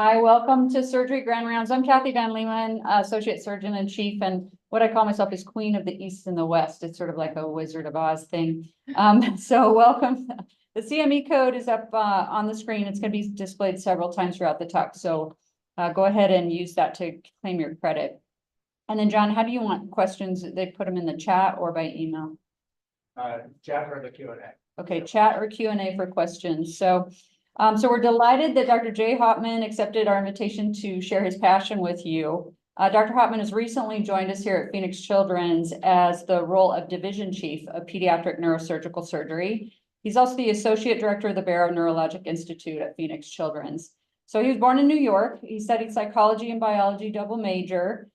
Hi, welcome to Surgery Grand Rounds. I'm Kathy Van Leeuwen, Associate Surgeon in Chief, and what I call myself is Queen of the East and the West. It's sort of like a Wizard of Oz thing. So welcome. The CME code is up on the screen. It's going to be displayed several times throughout the talk. So go ahead and use that to claim your credit. And then, John, how do you want questions? They put them in the chat or by email? Chat or the Q&A. Okay, chat or Q&A for questions. So we're delighted that Dr. Jay Hopman accepted our invitation to share his passion with you. Dr. Hopman has recently joined us here at Phoenix Children's as the role of Division Chief of Pediatric Neurosurgical Surgery. He's also the Associate Director of the Barrow Neurologic Institute at Phoenix Children's. So he was born in New York. He studied psychology and biology double major.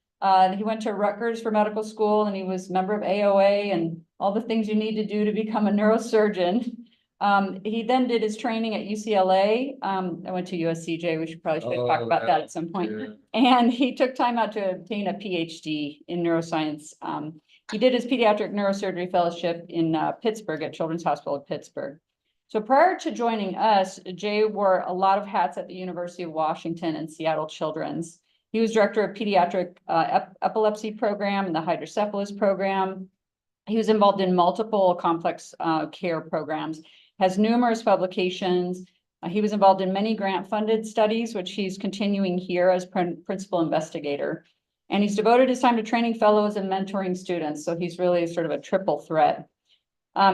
He went to Rutgers for medical school, and he was a member of AOA and all the things you need to do to become a neurosurgeon. He then did his training at UCLA. I went to USCJ. We should probably talk about that at some point. Yeah. And he took time out to obtain a PhD in neuroscience. He did his pediatric neurosurgery fellowship in Pittsburgh at Children's Hospital of Pittsburgh. So prior to joining us, Jay wore a lot of hats at the University of Washington and Seattle Children's. He was director of pediatric epilepsy program and the hydrocephalus program. He was involved in multiple complex care programs, has numerous publications. He was involved in many grant-funded studies, which he's continuing here as principal investigator. And he's devoted his time to training fellows and mentoring students. So he's really sort of a triple threat.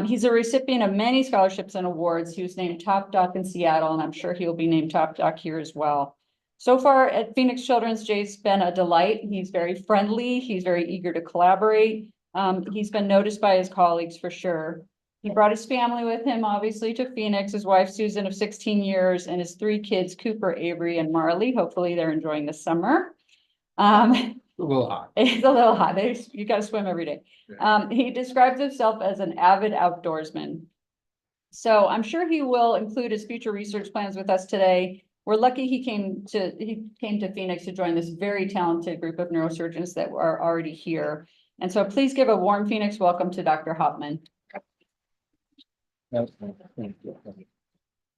He's a recipient of many scholarships and awards. He was named top doc in Seattle, and I'm sure he'll be named top doc here as well. So far at Phoenix Children's, Jay's been a delight. He's very friendly. He's very eager to collaborate. He's been noticed by his colleagues for sure. He brought his family with him, obviously, to Phoenix, his wife, Susan, of 16 years, and his 3 kids, Cooper, Avery, and Marley. Hopefully they're enjoying the summer. A little hot. It's a little hot. You got to swim every day. He describes himself as an avid outdoorsman. So I'm sure he will include his future research plans with us today. We're lucky he came to Phoenix to join this very talented group of neurosurgeons that are already here. And so please give a warm Phoenix welcome to Dr. Hopman. All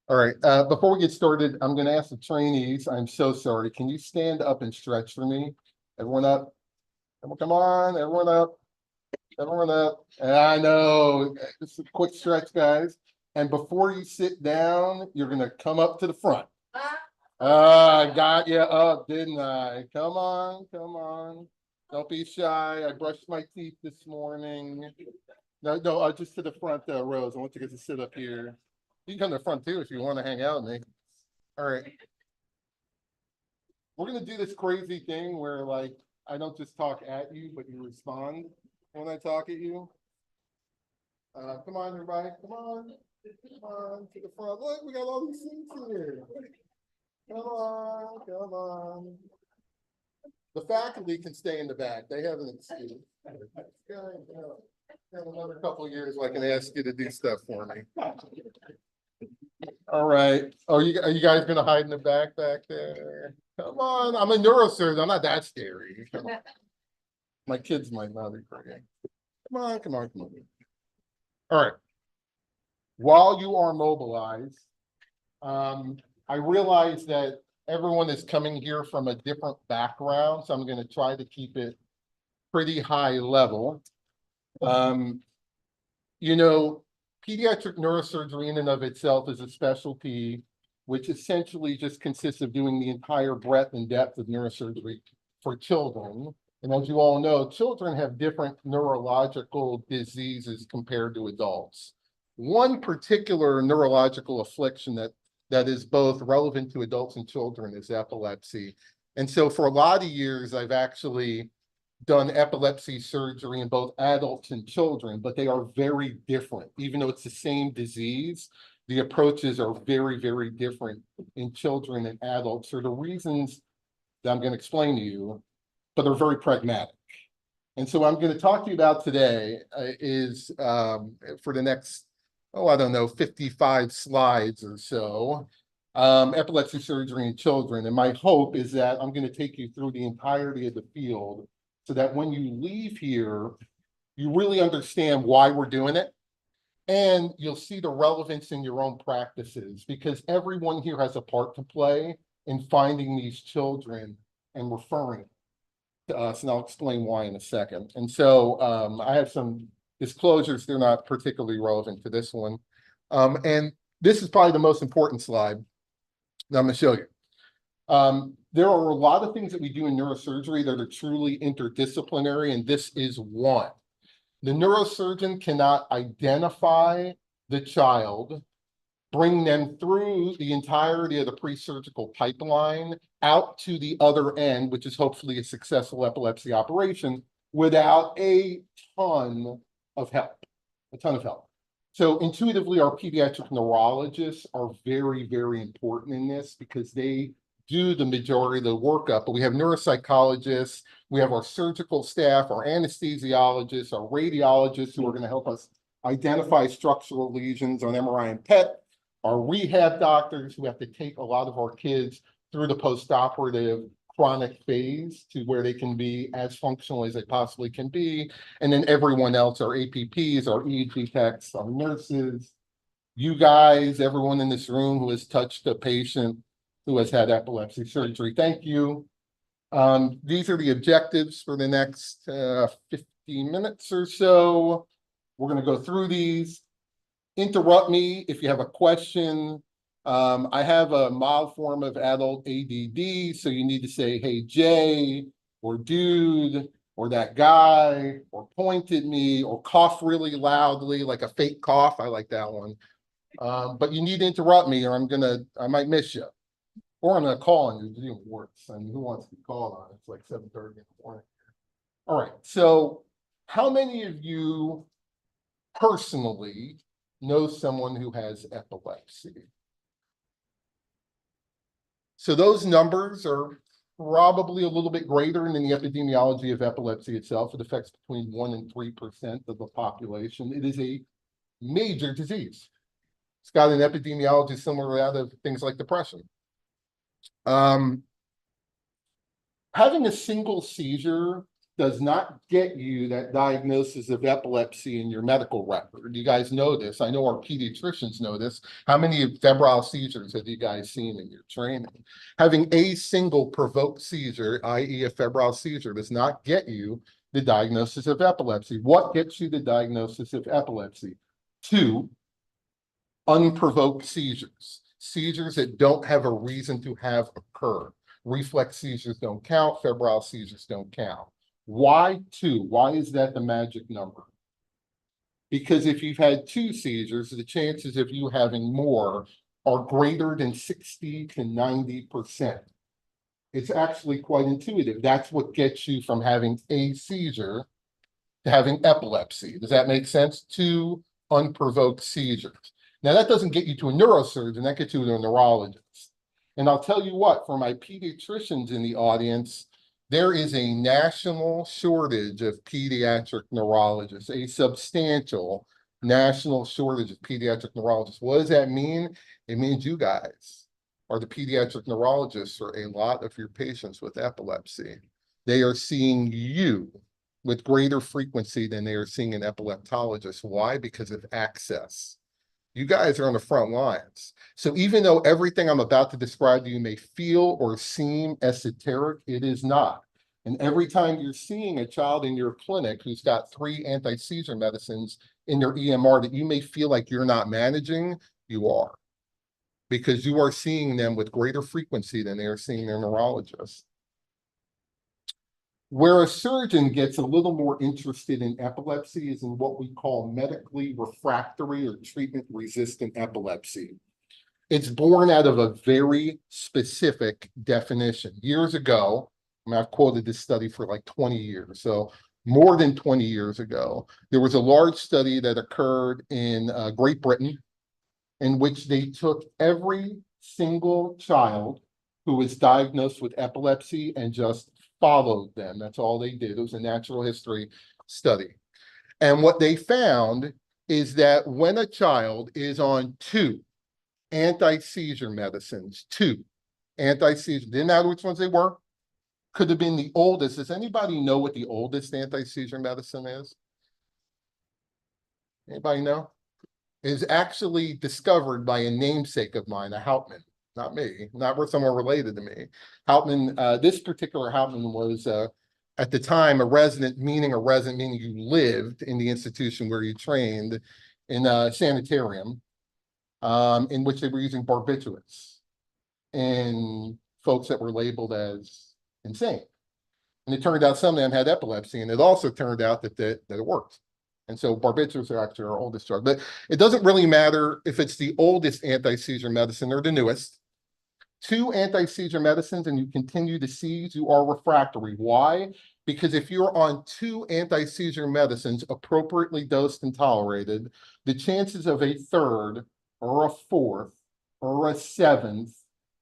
right, before we get started, I'm going to ask the trainees, I'm so sorry, can you stand up and stretch for me? Everyone up? Come on, everyone up. Everyone up. And I know, just a quick stretch, guys. And before you sit down, you're going to come up to the front. I got you up, didn't I? Come on, come on. Don't be shy. I brushed my teeth this morning. No, just to the front rows. I want you guys to sit up here. You can come to the front too if you want to hang out with me. All right. We're going to do this crazy thing where, like, I don't just talk at you, but you respond when I talk at you. Come on, everybody. Come on. Come on to the front. Look, we got all these seats here. Come on, come on. The faculty can stay in the back. They have an excuse. Have another couple of years I can ask you to do stuff for me. All right. Oh, are you guys gonna hide in the back there? Come on, I'm a neurosurgeon. I'm not that scary. My kids might not be crazy. Come on, come on, come on. All right. While you are mobilized, I realize that everyone is coming here from a different background, so I'm going to try to keep it pretty high level. You know, pediatric neurosurgery in and of itself is a specialty which essentially just consists of doing the entire breadth and depth of neurosurgery for children. And as you all know, children have different neurological diseases compared to adults. One particular neurological affliction that is both relevant to adults and children is epilepsy. And so for a lot of years, I've actually done epilepsy surgery in both adults and children, but they are very different. Even though it's the same disease, the approaches are very, very different in children and adults for the reasons that I'm going to explain to you, but they're very pragmatic. And so what I'm going to talk to you about today is for the next, I don't know, 55 slides or so, epilepsy surgery in children. And my hope is that I'm going to take you through the entirety of the field so that when you leave here, you really understand why we're doing it. And you'll see the relevance in your own practices, because everyone here has a part to play in finding these children and referring to us, and I'll explain why in a second. And so I have some disclosures. They're not particularly relevant to this one. And this is probably the most important slide that I'm going to show you. There are a lot of things that we do in neurosurgery that are truly interdisciplinary, and this is one. The neurosurgeon cannot identify the child, bring them through the entirety of the pre-surgical pipeline out to the other end, which is hopefully a successful epilepsy operation, without a ton of help, So intuitively, our pediatric neurologists are very, very important in this because they do the majority of the workup, but we have neuropsychologists, we have our surgical staff, our anesthesiologists, our radiologists who are going to help us identify structural lesions on MRI and PET, our rehab doctors who have to take a lot of our kids through the postoperative chronic phase to where they can be as functional as they possibly can be, and then everyone else, our APPs, our EEG techs, our nurses, you guys, everyone in this room who has touched a patient who has had epilepsy surgery. Thank you. These are the objectives for the next 15 minutes or so. We're going to go through these. Interrupt me if you have a question. I have a mild form of adult ADD, so you need to say, hey, Jay, or dude, or that guy, or point at me, or cough really loudly, like a fake cough. I like that one. But you need to interrupt me or I might miss you. Or I'm going to call on you. It's even worse. I mean, who wants to be called on? It's like 7:30 in the morning. All right. So how many of you personally know someone who has epilepsy? So those numbers are probably a little bit greater than the epidemiology of epilepsy itself. It affects between 1% and 3% of the population. It is a major disease. It's got an epidemiology similar to that of things like depression. Having a single seizure does not get you that diagnosis of epilepsy in your medical record. You guys know this. I know our pediatricians know this. How many febrile seizures have you guys seen in your training? Having a single provoked seizure, i.e. a febrile seizure, does not get you the diagnosis of epilepsy. What gets you the diagnosis of epilepsy? 2 unprovoked seizures. Seizures that don't have a reason to have occurred. Reflex seizures don't count. Febrile seizures don't count. Why 2? Why is that the magic number? Because if you've had 2 seizures, the chances of you having more are greater than 60 to 90%. It's actually quite intuitive. That's what gets you from having a seizure to having epilepsy. Does that make sense? 2 unprovoked seizures. Now, that doesn't get you to a neurosurgeon, that gets you to a neurologist. And I'll tell you what, for my pediatricians in the audience, there is a national shortage of pediatric neurologists, a substantial national shortage of pediatric neurologists. What does that mean? It means you guys are the pediatric neurologists for a lot of your patients with epilepsy. They are seeing you with greater frequency than they are seeing an epileptologist. Why? Because of access. You guys are on the front lines. So even though everything I'm about to describe to you may feel or seem esoteric, it is not. And every time you're seeing a child in your clinic who's got 3 anti-seizure medicines in their EMR that you may feel like you're not managing, you are. Because you are seeing them with greater frequency than they are seeing their neurologist. Where a surgeon gets a little more interested in epilepsy is in what we call medically refractory or treatment-resistant epilepsy. It's born out of a very specific definition. Years ago, I've quoted this study for like 20 years, so more than 20 years ago, there was a large study that occurred in Great Britain in which they took every single child who was diagnosed with epilepsy and just followed them. That's all they did. It was a natural history study. And what they found is that when a child is on 2 anti-seizure medicines, 2 anti-seizure, didn't matter which ones they were, could have been the oldest. Does anybody know what the oldest anti-seizure medicine is? Anybody know? It was actually discovered by a namesake of mine, a Hauptmann. not me, not with someone related to me. Hauptman, this particular Hauptman was at the time a resident meaning you lived in the institution where you trained in a sanitarium, in which they were using barbiturates in folks that were labeled as insane. And it turned out some of them had epilepsy, and it also turned out that it worked. And so barbiturates are actually our oldest drug. But it doesn't really matter if it's the oldest anti-seizure medicine or the newest. 2 anti-seizure medicines and you continue to seize, you are refractory. Why? Because if you're on 2 anti-seizure medicines appropriately dosed and tolerated, the chances of a 3rd or a 4th or a 7th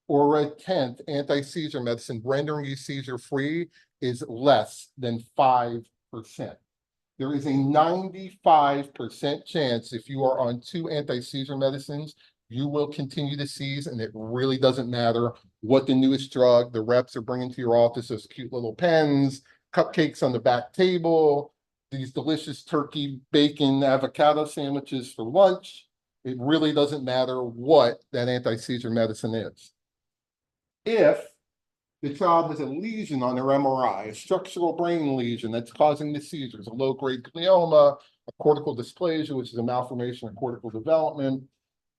or a 10th anti-seizure medicine rendering you seizure-free is less than 5%. There is a 95% chance if you are on 2 anti-seizure medicines, you will continue to seize, and it really doesn't matter what the newest drug the reps are bringing to your office, those cute little pens, cupcakes on the back table, these delicious turkey, bacon, avocado sandwiches for lunch. It really doesn't matter what that anti-seizure medicine is. If the child has a lesion on their MRI, a structural brain lesion that's causing the seizures, a low-grade glioma, a cortical dysplasia, which is a malformation of cortical development,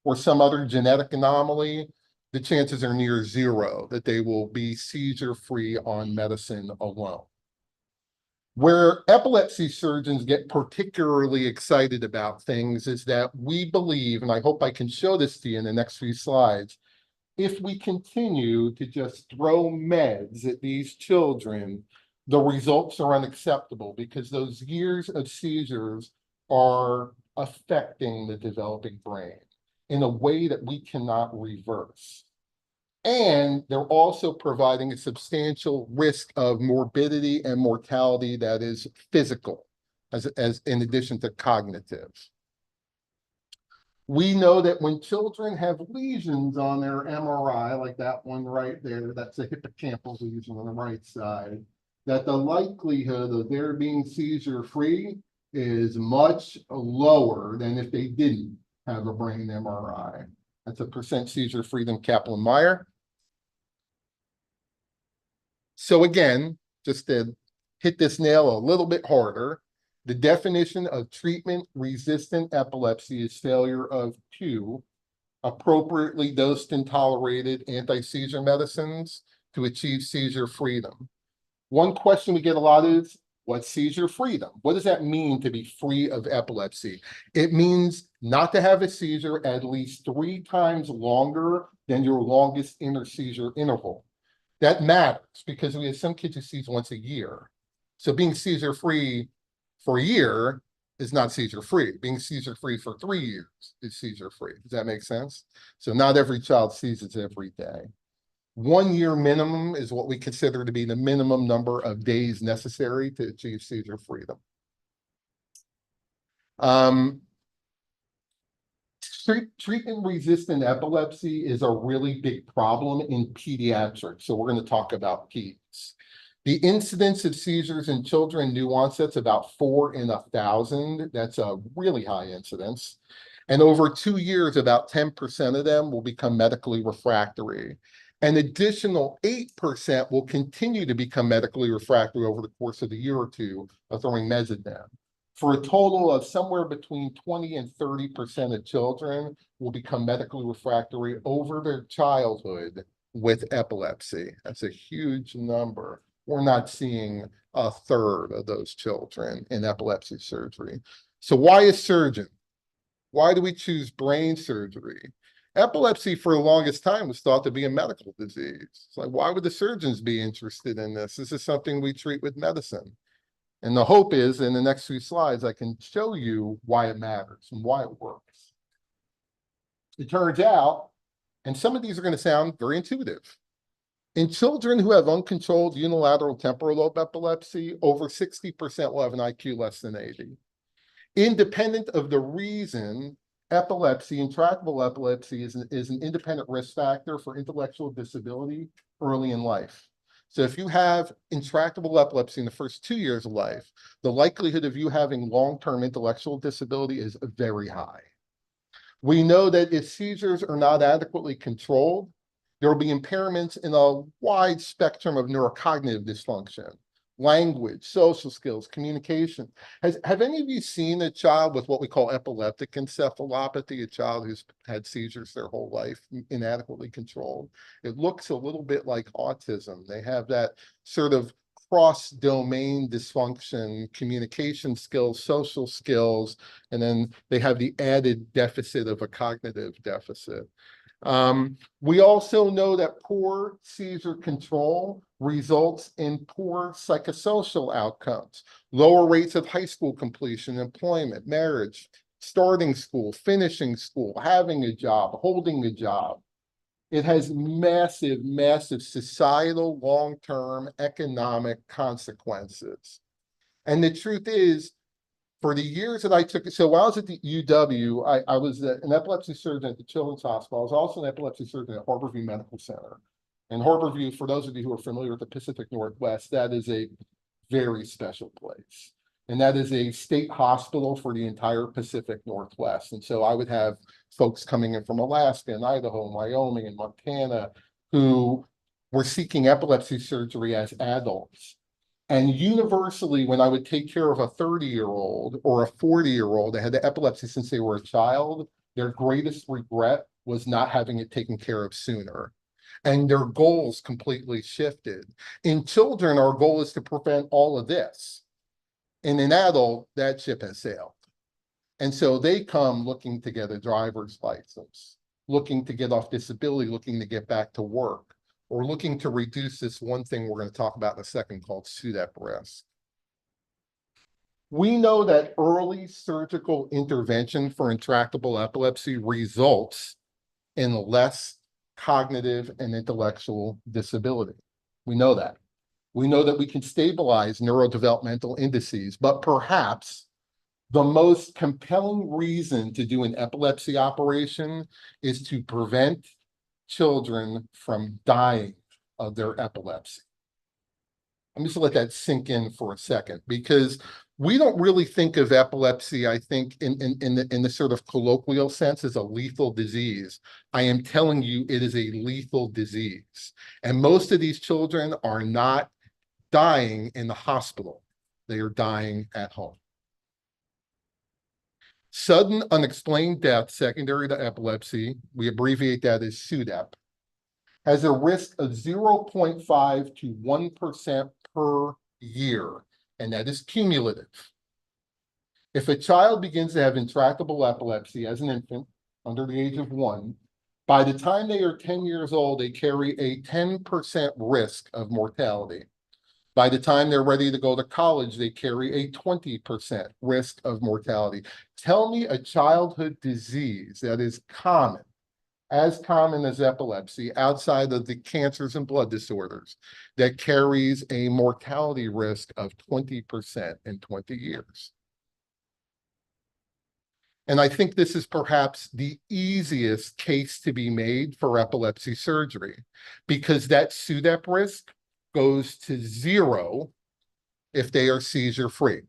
or some other genetic anomaly, the chances are near 0 that they will be seizure-free on medicine alone. Where epilepsy surgeons get particularly excited about things is that we believe, and I hope I can show this to you in the next few slides, if we continue to just throw meds at these children, the results are unacceptable because those years of seizures are affecting the developing brain in a way that we cannot reverse. And they're also providing a substantial risk of morbidity and mortality that is physical, as in addition to cognitive. We know that when children have lesions on their MRI, like that one right there, that's a hippocampal lesion on the right side, that the likelihood of their being seizure-free is much lower than if they didn't have a brain MRI. That's a percent seizure-free than Kaplan-Meier. So again, just to hit this nail a little bit harder, the definition of treatment-resistant epilepsy is failure of 2 appropriately dosed and tolerated anti-seizure medicines to achieve seizure freedom. One question we get a lot is, what's seizure freedom? What does that mean to be free of epilepsy? It means not to have a seizure at least 3 times longer than your longest interseizure interval. That matters because we have some kids who seize once a year. So being seizure-free for a year is not seizure-free. Being seizure-free for 3 years is seizure-free. Does that make sense? So not every child seizes every day. 1 year minimum is what we consider to be the minimum number of days necessary to achieve seizure freedom. Treatment-resistant epilepsy is a really big problem in pediatrics. So we're going to talk about peds. The incidence of seizures in children new onset's about 4 in 1,000. That's a really high incidence. And over 2 years, about 10% of them will become medically refractory. An additional 8% will continue to become medically refractory over the course of a year or 2 of throwing meds at them. For a total of somewhere between 20 and 30% of children will become medically refractory over their childhood with epilepsy. That's a huge number. We're not seeing a third of those children in epilepsy surgery. So why a surgeon? Why do we choose brain surgery? Epilepsy for the longest time was thought to be a medical disease. It's like, why would the surgeons be interested in this? This is something we treat with medicine. And the hope is in the next few slides, I can show you why it matters and why it works. It turns out, and some of these are going to sound very intuitive. In children who have uncontrolled unilateral temporal lobe epilepsy, over 60% will have an IQ less than 80. Independent of the reason, epilepsy, intractable epilepsy is an independent risk factor for intellectual disability early in life. So if you have intractable epilepsy in the first 2 years of life, the likelihood of you having long-term intellectual disability is very high. We know that if seizures are not adequately controlled, There will be impairments in a wide spectrum of neurocognitive dysfunction, language, social skills, communication. Have any of you seen a child with what we call epileptic encephalopathy, a child who's had seizures their whole life, inadequately controlled? It looks a little bit like autism. They have that sort of cross-domain dysfunction, communication skills, social skills, and then they have the added deficit of a cognitive deficit. We also know that poor seizure control results in poor psychosocial outcomes, lower rates of high school completion, employment, marriage, starting school, finishing school, having a job, holding a job. It has massive, massive societal, long-term economic consequences. And the truth is, for the years that I took, so while I was at the UW, I was an epilepsy surgeon at the Children's Hospital. I was also an epilepsy surgeon at Harborview Medical Center. And Harborview, for those of you who are familiar with the Pacific Northwest, that is a very special place. And that is a state hospital for the entire Pacific Northwest. And so I would have folks coming in from Alaska and Idaho, and Wyoming and Montana who were seeking epilepsy surgery as adults. And universally, when I would take care of a 30-year-old or a 40-year-old that had the epilepsy since they were a child, their greatest regret was not having it taken care of sooner. And their goals completely shifted. In children, our goal is to prevent all of this. In an adult, that ship has sailed. And so they come looking to get a driver's license, looking to get off disability, looking to get back to work, or looking to reduce this one thing we're going to talk about in a second called SUDEP risk. We know that early surgical intervention for intractable epilepsy results in less cognitive and intellectual disability. We know that. We know that we can stabilize neurodevelopmental indices, but perhaps the most compelling reason to do an epilepsy operation is to prevent children from dying of their epilepsy. I'm just gonna let that sink in for a second, because we don't really think of epilepsy, I think, in the sort of colloquial sense as a lethal disease. I am telling you, it is a lethal disease. And most of these children are not dying in the hospital. They are dying at home. Sudden unexplained death secondary to epilepsy, we abbreviate that as SUDEP, has a risk of 0.5 to 1% per year, and that is cumulative. If a child begins to have intractable epilepsy as an infant under the age of 1, by the time they are 10 years old, they carry a 10% risk of mortality. By the time they're ready to go to college, they carry a 20% risk of mortality. Tell me a childhood disease that is common, as common as epilepsy, outside of the cancers and blood disorders, that carries a mortality risk of 20% in 20 years. And I think this is perhaps the easiest case to be made for epilepsy surgery, because that SUDEP risk goes to 0 if they are seizure-free.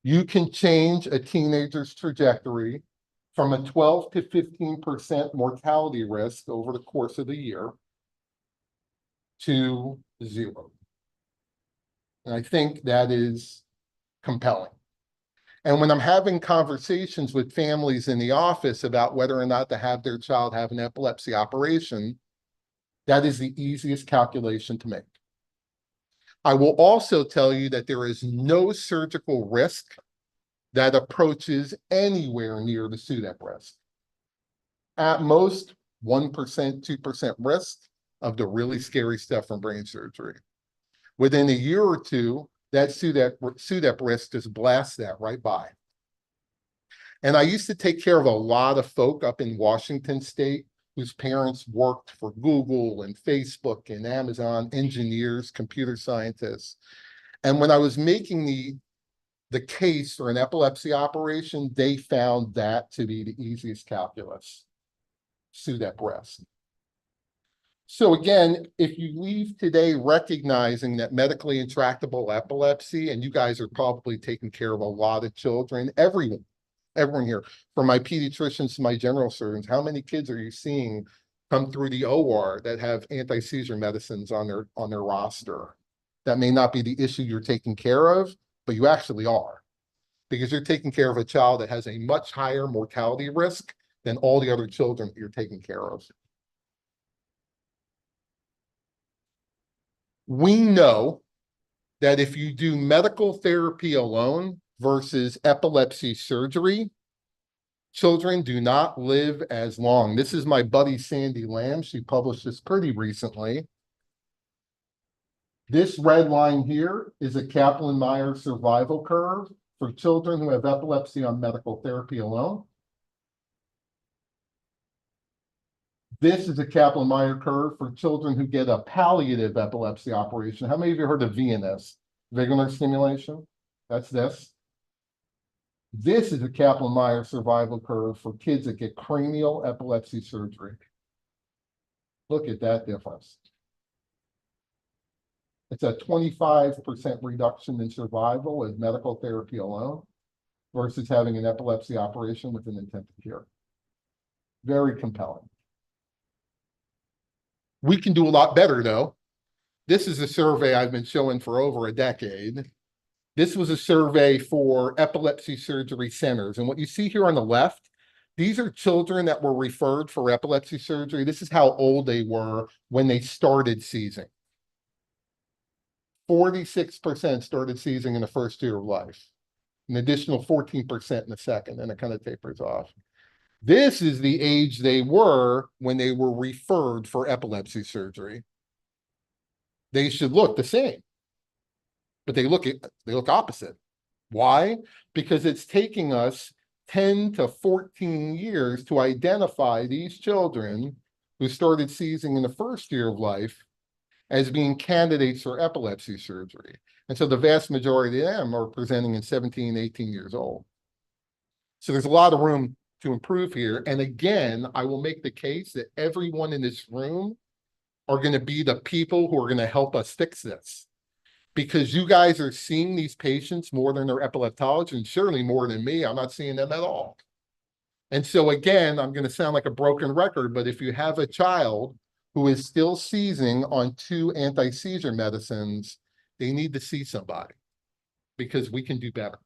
You can change a teenager's trajectory from a 12 to 15% mortality risk over the course of the year to 0. And I think that is compelling. And when I'm having conversations with families in the office about whether or not to have their child have an epilepsy operation, that is the easiest calculation to make. I will also tell you that there is no surgical risk that approaches anywhere near the SUDEP risk. At most, 1%, 2% risk of the really scary stuff from brain surgery. Within a year or two, that SUDEP risk just blasts that right by. And I used to take care of a lot of folk up in Washington State whose parents worked for Google and Facebook and Amazon, engineers, computer scientists. And when I was making the case for an epilepsy operation, they found that to be the easiest calculus, SUDEP risk. So again, if you leave today recognizing that medically intractable epilepsy, and you guys are probably taking care of a lot of children, everyone here, from my pediatricians to my general surgeons, how many kids are you seeing come through the OR that have anti-seizure medicines on their roster. That may not be the issue you're taking care of, but you actually are, because you're taking care of a child that has a much higher mortality risk than all the other children that you're taking care of. We know that if you do medical therapy alone versus epilepsy surgery, children do not live as long. This is my buddy Sandy Lamb. She published this pretty recently. This red line here is a Kaplan-Meier survival curve for children who have epilepsy on medical therapy alone. This is a Kaplan-Meier curve for children who get a palliative epilepsy operation. How many of you heard of VNS, vagus stimulation? That's this. This is a Kaplan-Meier survival curve for kids that get cranial epilepsy surgery. Look at that difference. It's a 25% reduction in survival with medical therapy alone versus having an epilepsy operation with an intensive care. Very compelling. We can do a lot better, though. This is a survey I've been showing for over a decade. This was a survey for epilepsy surgery centers. And what you see here on the left, these are children that were referred for epilepsy surgery. This is how old they were when they started seizing. 46% started seizing in the first year of life. An additional 14% in the second, and it kind of tapers off. This is the age they were when they were referred for epilepsy surgery. They should look the same, but they look opposite. Why? Because it's taking us 10 to 14 years to identify these children who started seizing in the first year of life as being candidates for epilepsy surgery. And so the vast majority of them are presenting at 17, 18 years old. So there's a lot of room to improve here. And again, I will make the case that everyone in this room are going to be the people who are going to help us fix this. Because you guys are seeing these patients more than their epileptologists, and surely more than me. I'm not seeing them at all. And so again, I'm going to sound like a broken record, but if you have a child who is still seizing on 2 anti-seizure medicines, they need to see somebody, because we can do better.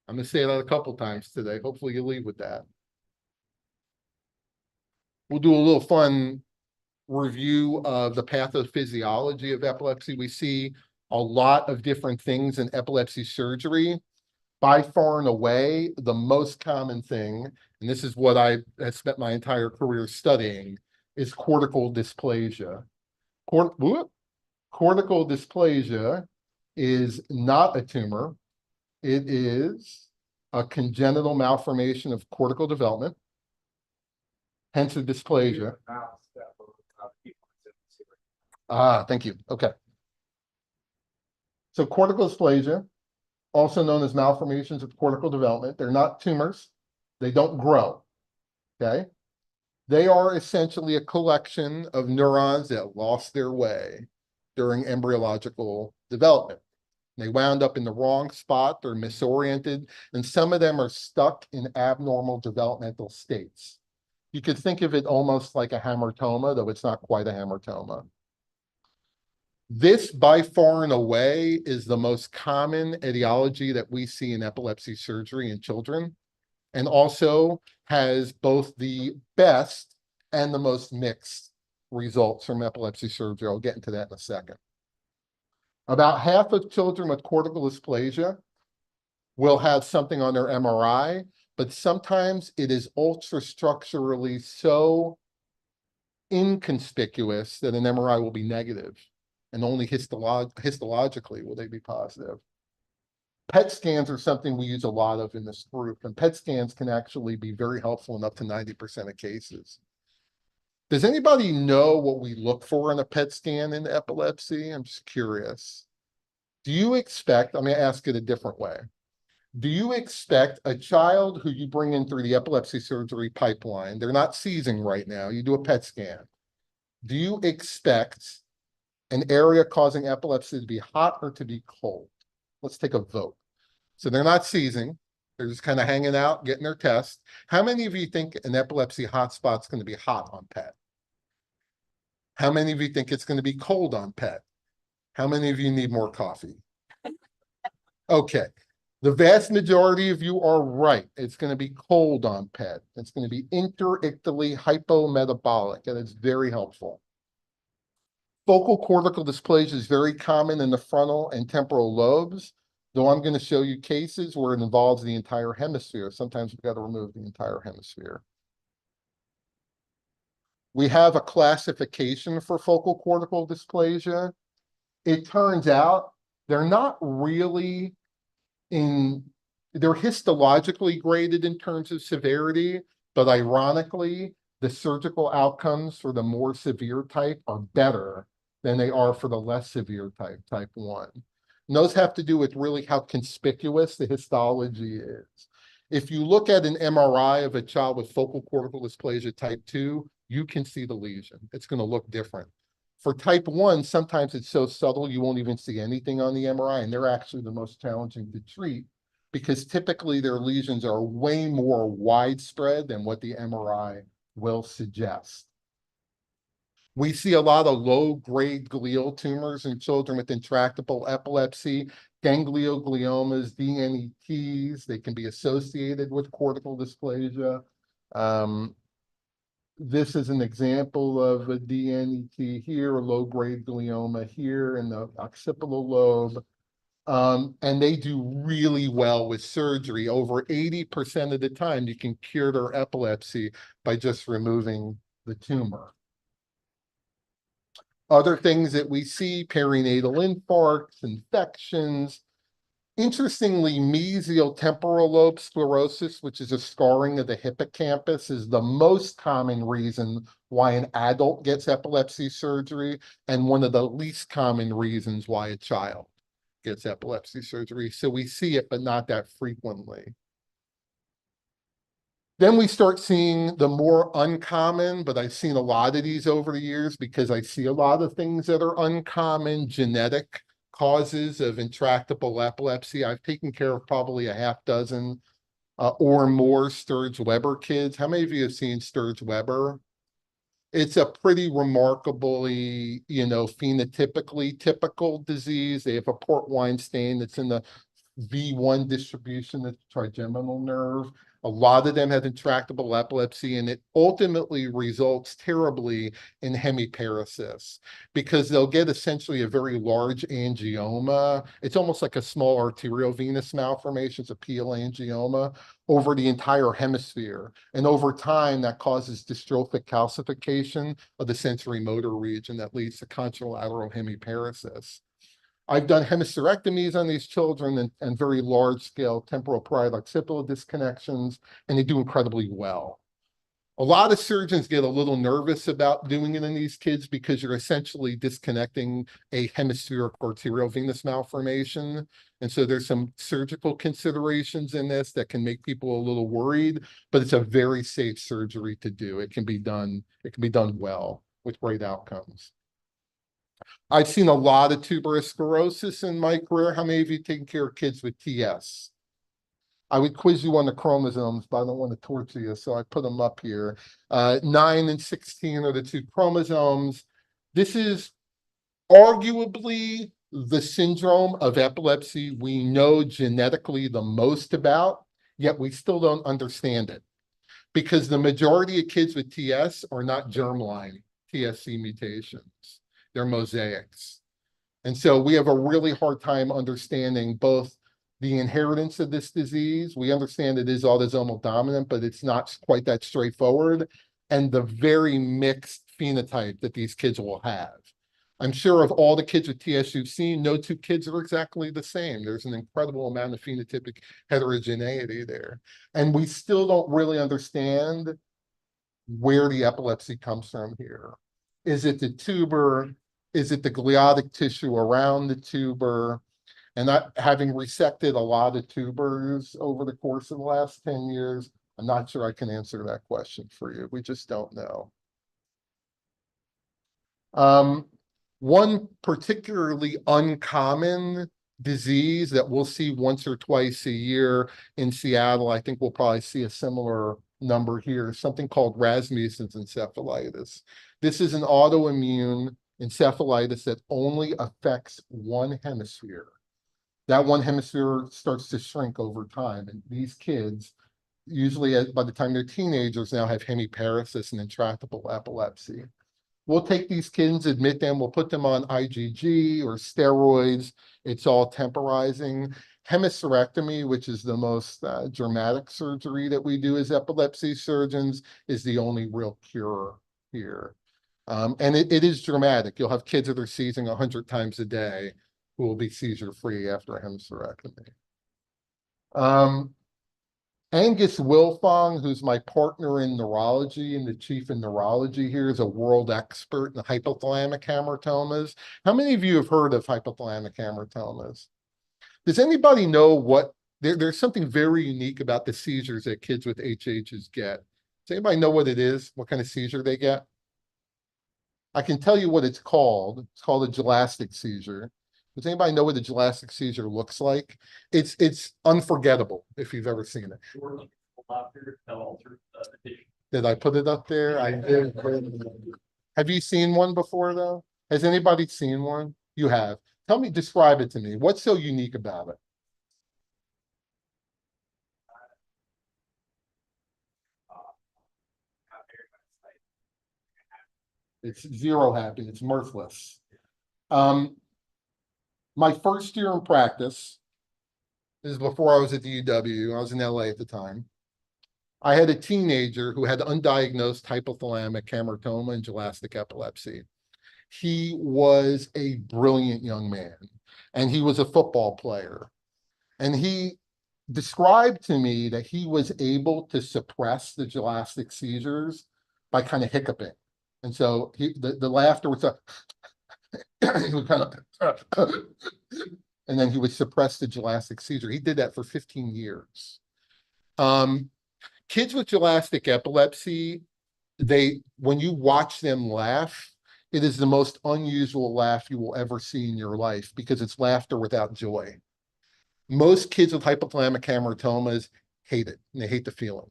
I'm going to say that a couple times today. Hopefully you leave with that. We'll do a little fun review of the pathophysiology of epilepsy. We see a lot of different things in epilepsy surgery. By far and away, the most common thing, and this is what I have spent my entire career studying, is cortical dysplasia. Cortical dysplasia is not a tumor. It is a congenital malformation of cortical development, hence a dysplasia. Thank you. Okay. So cortical dysplasia, also known as malformations of cortical development, they're not tumors. They don't grow. Okay. They are essentially a collection of neurons that lost their way during embryological development. They wound up in the wrong spot, they're misoriented, and some of them are stuck in abnormal developmental states. You could think of it almost like a hamartoma, though it's not quite a hamartoma. This, by far and away, is the most common etiology that we see in epilepsy surgery in children, and also has both the best and the most mixed results from epilepsy surgery. I'll get into that in a second. About half of children with cortical dysplasia will have something on their MRI, but sometimes it is ultrastructurally so inconspicuous that an MRI will be negative, and only histologically will they be positive. PET scans are something we use a lot of in this group, and PET scans can actually be very helpful in up to 90% of cases. Does anybody know what we look for in a PET scan in epilepsy? I'm just curious. Do you expect, I'm going to ask it a different way. Do you expect a child who you bring in through the epilepsy surgery pipeline, they're not seizing right now, you do a PET scan. Do you expect an area causing epilepsy to be hot or to be cold? Let's take a vote. So they're not seizing, they're just kind of hanging out, getting their test. How many of you think an epilepsy hotspot is going to be hot on PET? How many of you think it's going to be cold on PET? How many of you need more coffee? Okay. The vast majority of you are right. It's going to be cold on PET. It's going to be interictally hypometabolic, and it's very helpful. Focal cortical dysplasia is very common in the frontal and temporal lobes, though I'm going to show you cases where it involves the entire hemisphere. Sometimes we've got to remove the entire hemisphere. We have a classification for focal cortical dysplasia. It turns out they're not really they're histologically graded in terms of severity, but ironically, the surgical outcomes for the more severe type are better than they are for the less severe type, type 1. And those have to do with really how conspicuous the histology is. If you look at an MRI of a child with focal cortical dysplasia type 2, you can see the lesion. It's going to look different. For type 1, sometimes it's so subtle you won't even see anything on the MRI, and they're actually the most challenging to treat because typically their lesions are way more widespread than what the MRI will suggest. We see a lot of low-grade glial tumors in children with intractable epilepsy, gangliogliomas, DNETs. They can be associated with cortical dysplasia. This is an example of a DNET here, a low-grade glioma here in the occipital lobe. And they do really well with surgery. Over 80% of the time, you can cure their epilepsy by just removing the tumor. Other things that we see, perinatal infarcts, infections. Interestingly, mesial temporal lobe sclerosis, which is a scarring of the hippocampus, is the most common reason why an adult gets epilepsy surgery and one of the least common reasons why a child gets epilepsy surgery. So we see it, but not that frequently. Then we start seeing the more uncommon, but I've seen a lot of these over the years because I see a lot of things that are uncommon, genetic causes of intractable epilepsy. I've taken care of probably a half dozen or more Sturge-Weber kids. How many of you have seen Sturge-Weber? It's a pretty remarkably, phenotypically typical disease. They have a port wine stain that's in the V1 distribution, the trigeminal nerve. A lot of them have intractable epilepsy, and it ultimately results terribly in hemiparesis because they'll get essentially a very large angioma. It's almost like a small arteriovenous malformation. It's a PL angioma over the entire hemisphere. And over time, that causes dystrophic calcification of the sensory motor region that leads to contralateral hemiparesis. I've done hemisterectomies on these children and very large-scale temporal parietal occipital disconnections, and they do incredibly well. A lot of surgeons get a little nervous about doing it in these kids because you're essentially disconnecting a hemispheric arteriovenous malformation. And so there's some surgical considerations in this that can make people a little worried, but it's a very safe surgery to do. It can be done well with great outcomes. I've seen a lot of tuberous sclerosis in my career. How many of you taken care of kids with TS? I would quiz you on the chromosomes, but I don't want to torture you, so I put them up here. 9 and 16 are the two chromosomes. This is arguably the syndrome of epilepsy we know genetically the most about, yet we still don't understand it. Because the majority of kids with TS are not germline TSC mutations. They're mosaics. And so we have a really hard time understanding both the inheritance of this disease. We understand it is autosomal dominant, but it's not quite that straightforward. And the very mixed phenotype that these kids will have. I'm sure of all the kids with TS you've seen, no two kids are exactly the same. There's an incredible amount of phenotypic heterogeneity there. And we still don't really understand where the epilepsy comes from here. Is it the tuber? Is it the gliotic tissue around the tuber? And having resected a lot of tubers over the course of the last 10 years, I'm not sure I can answer that question for you. We just don't know. One particularly uncommon disease that we'll see once or twice a year in Seattle, I think we'll probably see a similar number here is something called Rasmussen's encephalitis. This is an autoimmune encephalitis that only affects one hemisphere. That one hemisphere starts to shrink over time, and these kids, usually by the time they're teenagers, now have hemiparesis and intractable epilepsy. We'll take these kids, admit them, we'll put them on IgG or steroids. It's all temporizing. Hemispherectomy, which is the most dramatic surgery that we do as epilepsy surgeons, is the only real cure here. And it is dramatic. You'll have kids that are seizing 100 times a day who will be seizure-free after a hemispherectomy. Angus Wilfong, who's my partner in neurology and the chief in neurology here, is a world expert in hypothalamic hamartomas. How many of you have heard of hypothalamic hamartomas? Does anybody know what, there's something very unique about the seizures that kids with HHs get. Does anybody know what it is? What kind of seizure they get? I can tell you what it's called. It's called a gelastic seizure. Does anybody know what a gelastic seizure looks like? It's unforgettable if you've ever seen it. Did I put it up there? I did. Have you seen one before though? Has anybody seen one? You have. Tell me, describe it to me. What's so unique about it? It's zero happy. It's mirthless. My first year in practice, this is before I was at the UW, I was in LA at the time. I had a teenager who had undiagnosed hypothalamic hamartoma and gelastic epilepsy. He was a brilliant young man, and he was a football player. And he described to me that he was able to suppress the gelastic seizures by kind of hiccuping. And so the laughter was he would kind of, and then he would suppress the gelastic seizure. He did that for 15 years. Kids with gelastic epilepsy, when you watch them laugh, it is the most unusual laugh you will ever see in your life because it's laughter without joy. Most kids with hypothalamic hamartomas hate it, and they hate the feeling.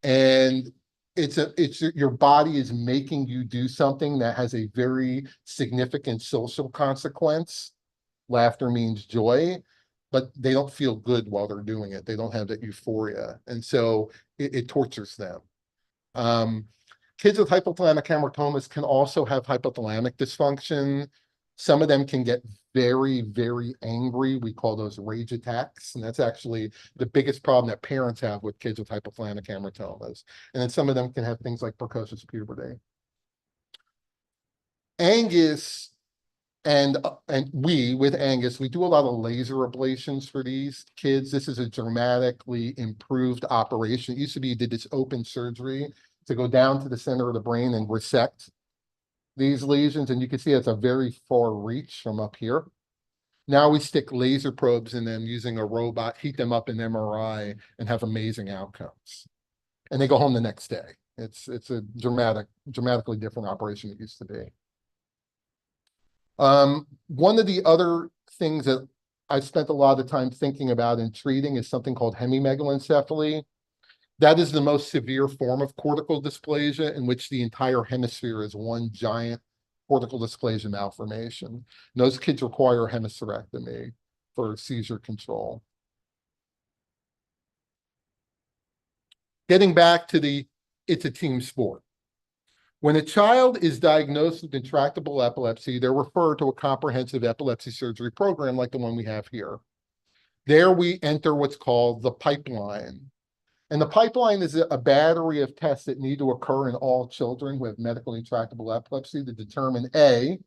And it's your body is making you do something that has a very significant social consequence. Laughter means joy, but they don't feel good while they're doing it. They don't have that euphoria. And so it tortures them. Kids with hypothalamic hamartomas can also have hypothalamic dysfunction. Some of them can get very, very angry. We call those rage attacks. And that's actually the biggest problem that parents have with kids with hypothalamic hamartomas. And then some of them can have things like precocious puberty. Angus and with Angus, we do a lot of laser ablations for these kids. This is a dramatically improved operation. It used to be you did this open surgery to go down to the center of the brain and resect these lesions, and you can see it's a very far reach from up here. Now we stick laser probes in them using a robot, heat them up in MRI, and have amazing outcomes. And they go home the next day. It's a dramatically different operation it used to be. One of the other things that I've spent a lot of time thinking about and treating is something called hemimegalencephaly. That is the most severe form of cortical dysplasia in which the entire hemisphere is one giant cortical dysplasia malformation. And those kids require hemispherectomy for seizure control. Getting back to it's a team sport. When a child is diagnosed with intractable epilepsy, they're referred to a comprehensive epilepsy surgery program like the one we have here. There we enter what's called the pipeline. And the pipeline is a battery of tests that need to occur in all children who have medically intractable epilepsy to determine A,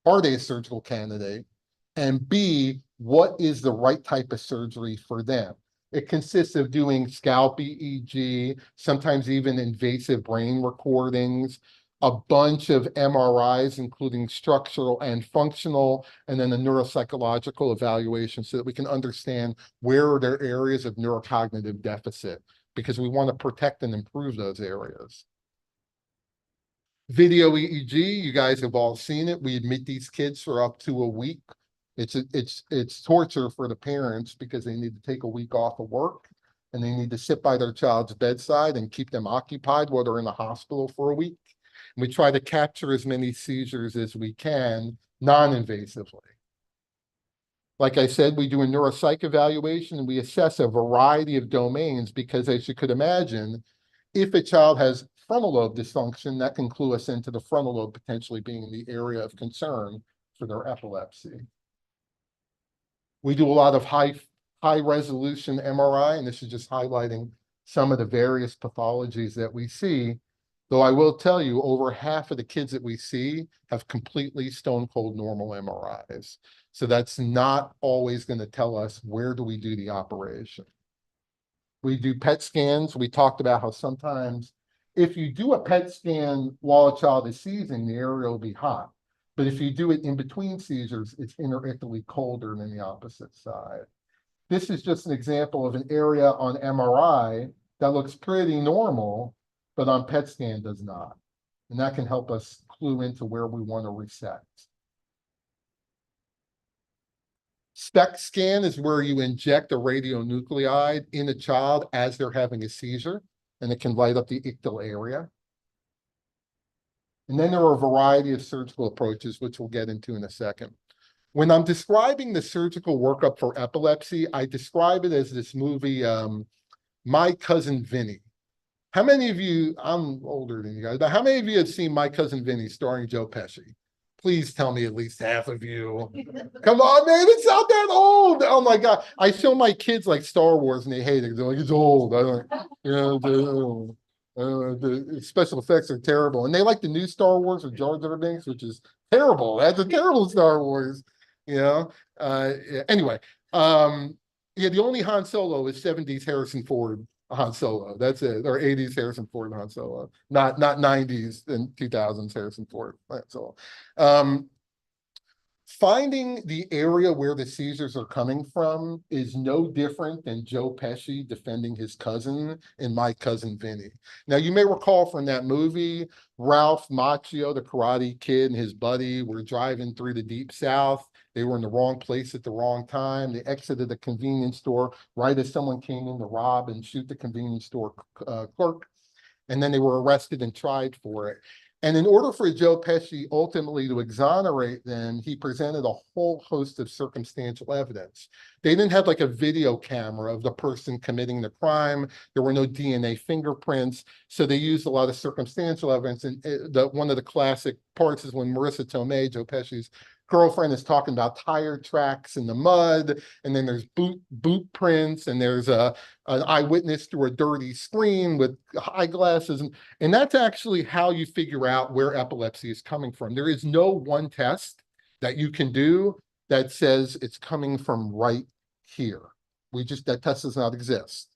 are they a surgical candidate? And B, what is the right type of surgery for them? It consists of doing scalp EEG, sometimes even invasive brain recordings, a bunch of MRIs, including structural and functional, and then a neuropsychological evaluation so that we can understand where are there areas of neurocognitive deficit, because we want to protect and improve those areas. Video EEG, you guys have all seen it. We admit these kids for up to a week. It's torture for the parents because they need to take a week off of work and they need to sit by their child's bedside and keep them occupied while they're in the hospital for a week. And we try to capture as many seizures as we can non-invasively. Like I said, we do a neuropsych evaluation and we assess a variety of domains because, as you could imagine, if a child has frontal lobe dysfunction, that can clue us into the frontal lobe potentially being the area of concern for their epilepsy. We do a lot of high resolution MRI, and this is just highlighting some of the various pathologies that we see. Though I will tell you, over half of the kids that we see have completely stone cold normal MRIs. So that's not always going to tell us where do we do the operation. We do PET scans. We talked about how sometimes if you do a PET scan while a child is seizing, the area will be hot. But if you do it in between seizures, it's interictally colder than the opposite side. This is just an example of an area on MRI that looks pretty normal, but on PET scan does not. And that can help us clue into where we want to resect. SPECT scan is where you inject a radionuclide in a child as they're having a seizure, and it can light up the ictal area. And then there are a variety of surgical approaches, which we'll get into in a second. When I'm describing the surgical workup for epilepsy, I describe it as this movie, My Cousin Vinny. How many of you, I'm older than you guys, but how many of you have seen My Cousin Vinny starring Joe Pesci? Please tell me at least half of you. Come on, man, it's not that old. Oh my God. I show my kids like Star Wars and they hate it. They're like, it's old. I don't, you know, the special effects are terrible. And they like the new Star Wars with Jar Jar Binks, which is terrible. That's a terrible Star Wars, you know? Yeah, anyway, yeah, the only Han Solo is 70s Harrison Ford Han Solo. That's it. Or 80s Harrison Ford Han Solo. Not 90s and 2000s Harrison Ford Han Solo. Finding the area where the seizures are coming from is no different than Joe Pesci defending his cousin in My Cousin Vinny. Now, you may recall from that movie, Ralph Macchio, the Karate Kid, and his buddy were driving through the Deep South. They were in the wrong place at the wrong time. They exited the convenience store right as someone came in to rob and shoot the convenience store clerk. And then they were arrested and tried for it. And in order for Joe Pesci ultimately to exonerate them, he presented a whole host of circumstantial evidence. They didn't have like a video camera of the person committing the crime. There were no DNA fingerprints. So they used a lot of circumstantial evidence. And one of the classic parts is when Marissa Tomei, Joe Pesci's girlfriend, is talking about tire tracks in the mud, and then there's boot prints, and there's an eyewitness through a dirty screen with eyeglasses, and that's actually how you figure out where epilepsy is coming from. There is no one test that you can do that says it's coming from right here. That test does not exist.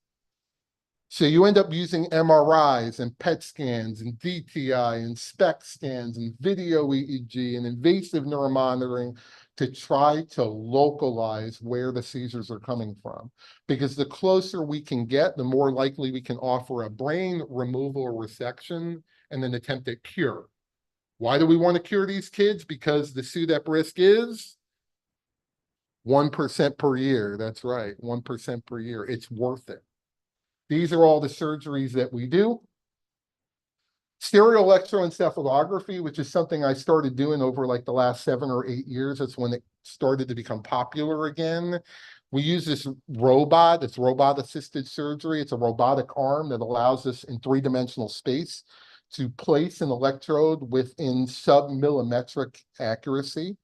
So you end up using MRIs and PET scans and DTI and SPECT scans and video EEG and invasive neuromonitoring to try to localize where the seizures are coming from. Because the closer we can get, the more likely we can offer a brain removal or resection and then attempt at cure. Why do we want to cure these kids? Because the SUDEP risk is 1% per year. That's right, 1% per year. It's worth it. These are all the surgeries that we do. Stereoelectroencephalography, which is something I started doing over like the last 7 or 8 years. That's when it started to become popular again. We use this robot. It's robot-assisted surgery. It's a robotic arm that allows us in 3-dimensional space to place an electrode within sub-millimetric accuracy,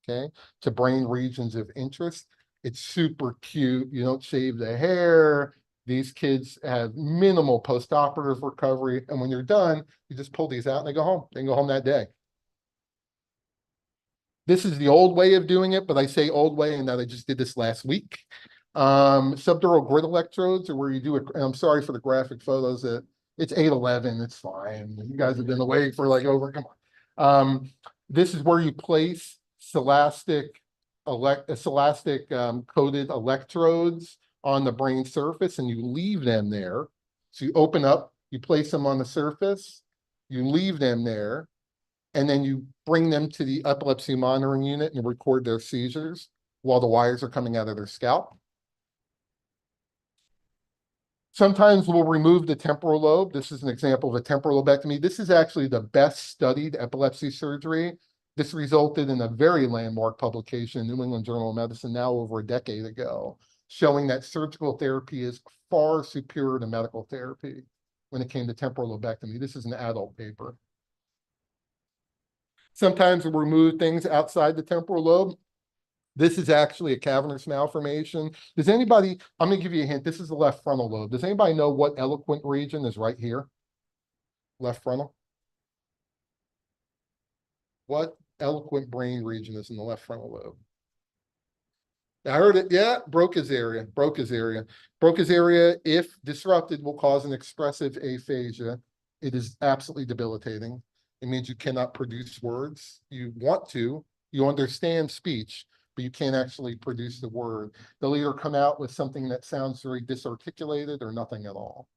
okay, to brain regions of interest. It's super cute. You don't shave the hair. These kids have minimal postoperative recovery. And when you're done, you just pull these out and they go home. They can go home that day. This is the old way of doing it, but I say old way and that I just did this last week. Subdural grid electrodes are where you do it. I'm sorry for the graphic photos. It's 8/11. It's fine. You guys have been awake for like over. Come on. This is where you place celastic coated electrodes on the brain surface and you leave them there. So you open up, you place them on the surface, you leave them there, and then you bring them to the epilepsy monitoring unit and record their seizures while the wires are coming out of their scalp. Sometimes we'll remove the temporal lobe. This is an example of a temporal lobectomy. This is actually the best studied epilepsy surgery. This resulted in a very landmark publication in New England Journal of Medicine now over a decade ago, showing that surgical therapy is far superior to medical therapy when it came to temporal lobectomy. This is an adult paper. Sometimes we'll remove things outside the temporal lobe. This is actually a cavernous malformation. Does anybody, I'm going to give you a hint. This is the left frontal lobe. Does anybody know what eloquent region is right here? Left frontal? What eloquent brain region is in the left frontal lobe? I heard it. Yeah, Broca's area. Broca's area. Broca's area, if disrupted, will cause an expressive aphasia. It is absolutely debilitating. It means you cannot produce words. You want to, you understand speech, but you can't actually produce the word. They'll either come out with something that sounds very disarticulated or nothing at all.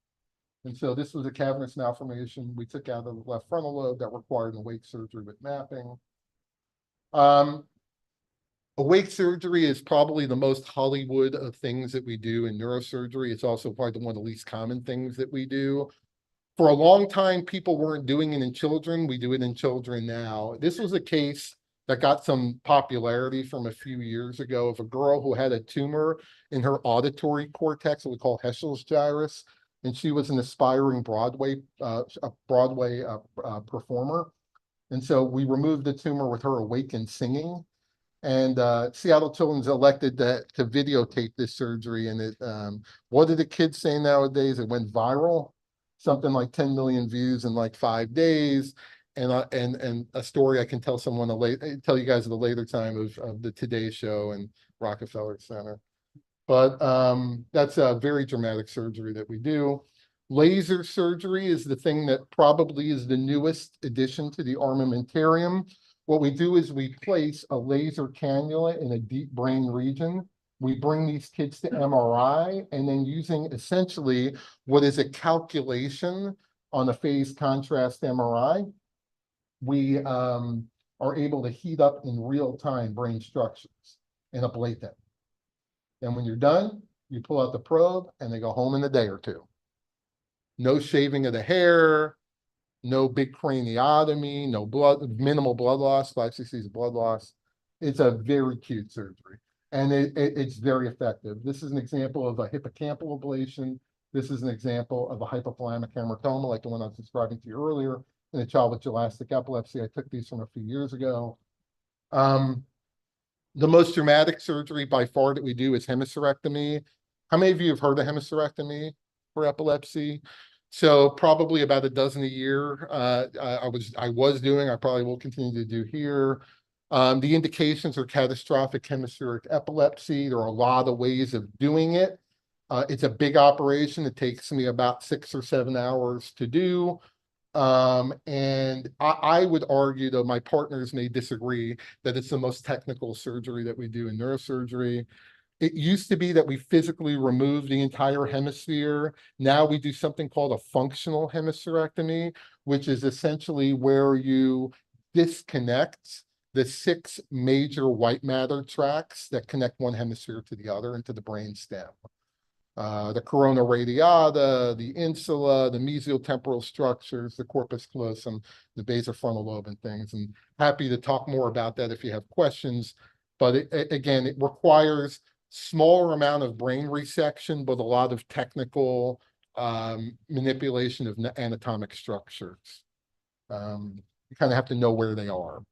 And so this was a cavernous malformation we took out of the left frontal lobe that required an awake surgery with mapping. Awake surgery is probably the most Hollywood of things that we do in neurosurgery. It's also probably one of the least common things that we do. For a long time, people weren't doing it in children. We do it in children now. This was a case that got some popularity from a few years ago of a girl who had a tumor in her auditory cortex, what we call Heschel's gyrus, and she was an aspiring Broadway performer. And so we removed the tumor with her awake and singing. And Seattle Children's elected to videotape this surgery. And it, what do the kids say nowadays? It went viral, something like 10 million views in like 5 days. And a story I can tell someone tell you guys at a later time of the Today Show and Rockefeller Center. But that's a very dramatic surgery that we do. Laser surgery is the thing that probably is the newest addition to the armamentarium. What we do is we place a laser cannula in a deep brain region. We bring these kids to MRI, and then using essentially what is a calculation on a phase contrast MRI, we are able to heat up in real time brain structures and ablate them. And when you're done, you pull out the probe and they go home in a day or two. No shaving of the hair, no big craniotomy, no blood, minimal blood loss, 5 cc's of blood loss. It's a very cute surgery, and it's very effective. This is an example of a hippocampal ablation. This is an example of a hypothalamic hamartoma, like the one I was describing to you earlier, in a child with gelastic epilepsy. I took these from a few years ago. The most dramatic surgery by far that we do is hemispherectomy. How many of you have heard of hemispherectomy for epilepsy? So probably about a dozen a year. I was doing, I probably will continue to do here. The indications are catastrophic hemispheric epilepsy. There are a lot of ways of doing it. It's a big operation. It takes me about 6 or 7 hours to do. And I would argue, though my partners may disagree, that it's the most technical surgery that we do in neurosurgery. It used to be that we physically remove the entire hemisphere. Now we do something called a functional hemispherectomy, which is essentially where you disconnect the 6 major white matter tracts that connect one hemisphere to the other into the brain stem. The corona radiata, the insula, the mesiotemporal structures, the corpus callosum, the basofrontal lobe and things. And happy to talk more about that if you have questions. But again, it requires smaller amount of brain resection, but a lot of technical manipulation of anatomic structures. You kind of have to know where they are.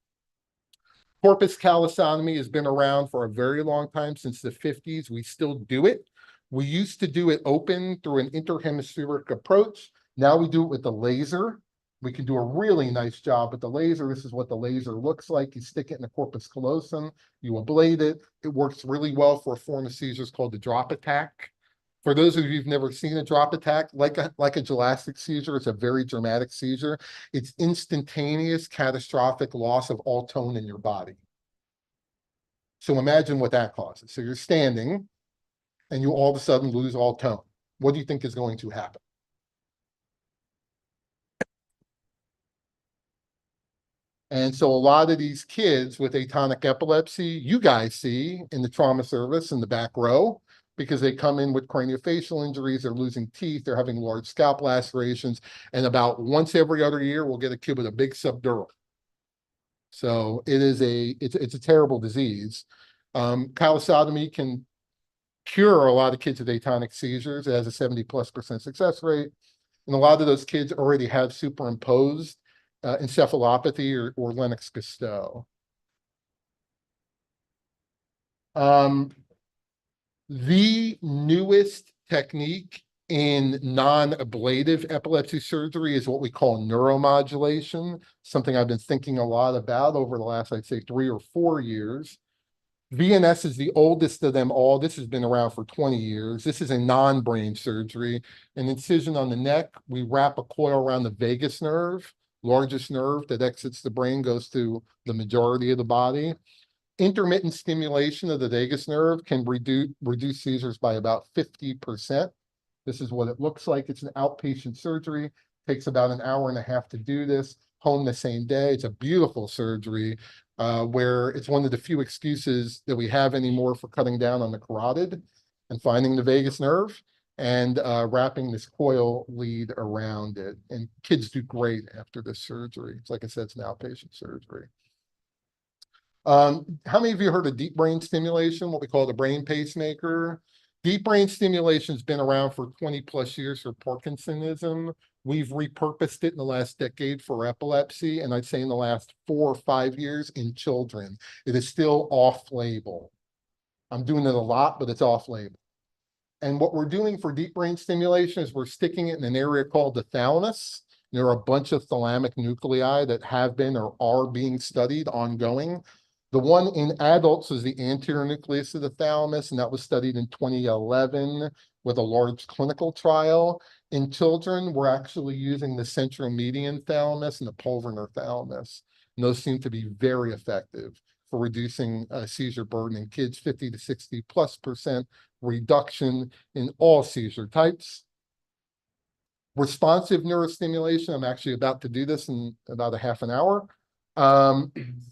Corpus callosotomy has been around for a very long time, since the 50s. We still do it. We used to do it open through an interhemispheric approach. Now we do it with the laser. We can do a really nice job with the laser. This is what the laser looks like. You stick it in the corpus callosum, you ablate it. It works really well for a form of seizures called the drop attack. For those of you who've never seen a drop attack, like a gelastic seizure, it's a very dramatic seizure. It's instantaneous, catastrophic loss of all tone in your body. So imagine what that causes. So you're standing and you all of a sudden lose all tone. What do you think is going to happen? And so a lot of these kids with atonic epilepsy, you guys see in the trauma service in the back row, because they come in with craniofacial injuries, they're losing teeth, they're having large scalp lacerations, and about once every other year, we'll get a kid with a big subdural. So it's a terrible disease. Calisotomy can cure a lot of kids with atonic seizures. It has a 70+% success rate. And a lot of those kids already have superimposed encephalopathy or Lennox-Gastaut. The newest technique in non-ablative epilepsy surgery is what we call neuromodulation, something I've been thinking a lot about over the last, I'd say, 3 or 4 years. VNS is the oldest of them all. This has been around for 20 years. This is a non-brain surgery. An incision on the neck. We wrap a coil around the vagus nerve, largest nerve that exits the brain, goes to the majority of the body. Intermittent stimulation of the vagus nerve can reduce seizures by about 50%. This is what it looks like. It's an outpatient surgery. Takes about an hour and a half to do this. Home the same day. It's a beautiful surgery where it's one of the few excuses that we have anymore for cutting down on the carotid and finding the vagus nerve and wrapping this coil lead around it. And kids do great after this surgery. It's like I said, it's an outpatient surgery. How many of you heard of deep brain stimulation, what we call the brain pacemaker? Deep brain stimulation has been around for 20+ years for Parkinsonism. We've repurposed it in the last decade for epilepsy, and I'd say in the last 4 or 5 years in children. It is still off-label. I'm doing it a lot, but it's off-label. And what we're doing for deep brain stimulation is we're sticking it in an area called the thalamus. There are a bunch of thalamic nuclei that have been or are being studied ongoing. The one in adults is the anterior nucleus of the thalamus, and that was studied in 2011 with a large clinical trial. In children, we're actually using the centromedian thalamus and the pulvinar thalamus. And those seem to be very effective for reducing seizure burden in kids, 50 to 60+% reduction in all seizure types. Responsive neurostimulation, I'm actually about to do this in about a half an hour.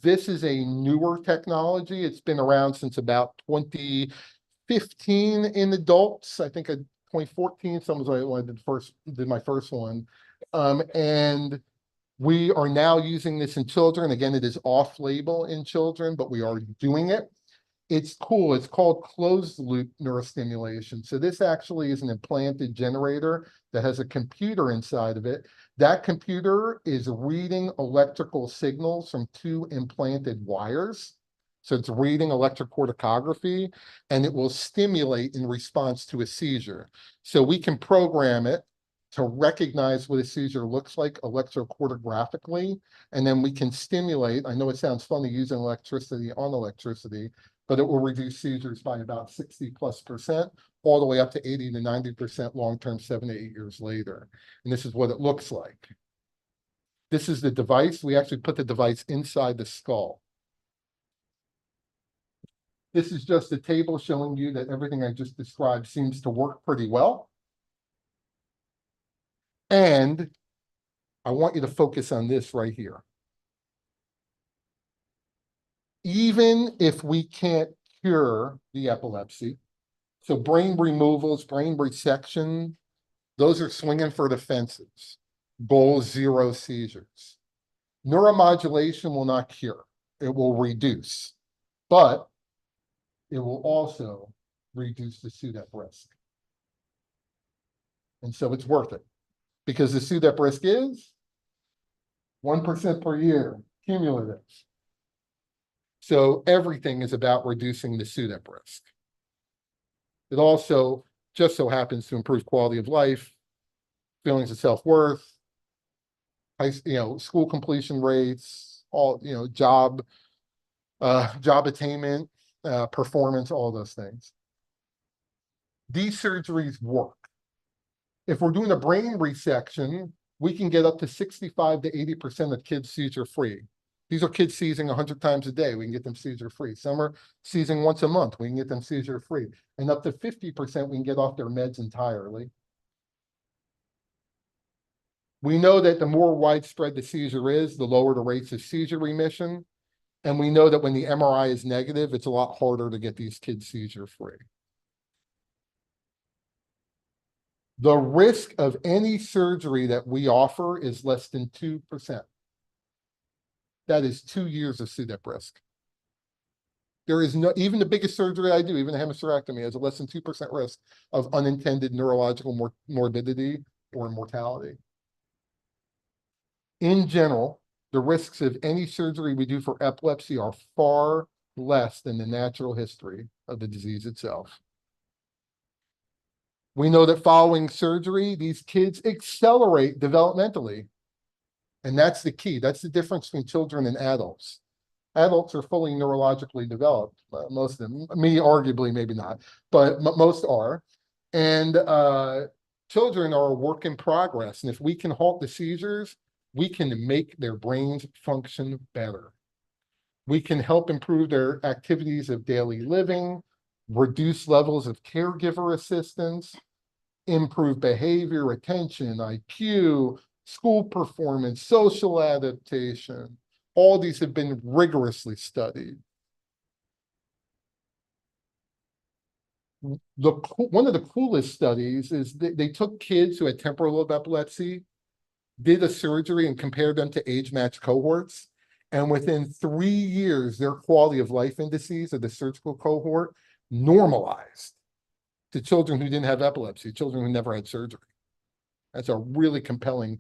This is a newer technology. It's been around since about 2015 in adults. I think 2014, someone was when I did my first one. And we are now using this in children. Again, it is off-label in children, but we are doing it. It's cool. It's called closed loop neurostimulation. So this actually is an implanted generator that has a computer inside of it. That computer is reading electrical signals from 2 implanted wires. So it's reading electrocorticography, and it will stimulate in response to a seizure. So we can program it to recognize what a seizure looks like electrocortigraphically, and then we can stimulate. I know it sounds funny using electricity on electricity, but it will reduce seizures by about 60+%, all the way up to 80 to 90% long-term 7 to 8 years later. And this is what it looks like. This is the device. We actually put the device inside the skull. This is just a table showing you that everything I just described seems to work pretty well. And I want you to focus on this right here. Even if we can't cure the epilepsy, so brain removals, brain resection, those are swinging for the fences. Goal 0 seizures. Neuromodulation will not cure. It will reduce, but it will also reduce the SUDEP risk. And so it's worth it because the SUDEP risk is 1% per year, cumulative. So everything is about reducing the SUDEP risk. It also just so happens to improve quality of life, feelings of self-worth, school completion rates, all, job attainment, performance, all those things. These surgeries work. If we're doing a brain resection, we can get up to 65 to 80% of kids seizure-free. These are kids seizing 100 times a day. We can get them seizure-free. Some are seizing once a month. We can get them seizure-free. And up to 50%, we can get off their meds entirely. We know that the more widespread the seizure is, the lower the rates of seizure remission. And we know that when the MRI is negative, it's a lot harder to get these kids seizure-free. The risk of any surgery that we offer is less than 2%. That is 2 years of SUDEP risk. There is no, even the biggest surgery I do, even a hemisterectomy, has a less than 2% risk of unintended neurological morbidity or mortality. In general, the risks of any surgery we do for epilepsy are far less than the natural history of the disease itself. We know that following surgery, these kids accelerate developmentally. And that's the key. That's the difference between children and adults. Adults are fully neurologically developed, most of them. Me, arguably, maybe not, but most are. And children are a work in progress. And if we can halt the seizures, we can make their brains function better. We can help improve their activities of daily living, reduce levels of caregiver assistance, improve behavior, attention, IQ, school performance, social adaptation. All these have been rigorously studied. One of the coolest studies is they took kids who had temporal lobe epilepsy, did a surgery and compared them to age-matched cohorts. And within 3 years, their quality of life indices of the surgical cohort normalized to children who didn't have epilepsy, children who never had surgery. That's a really compelling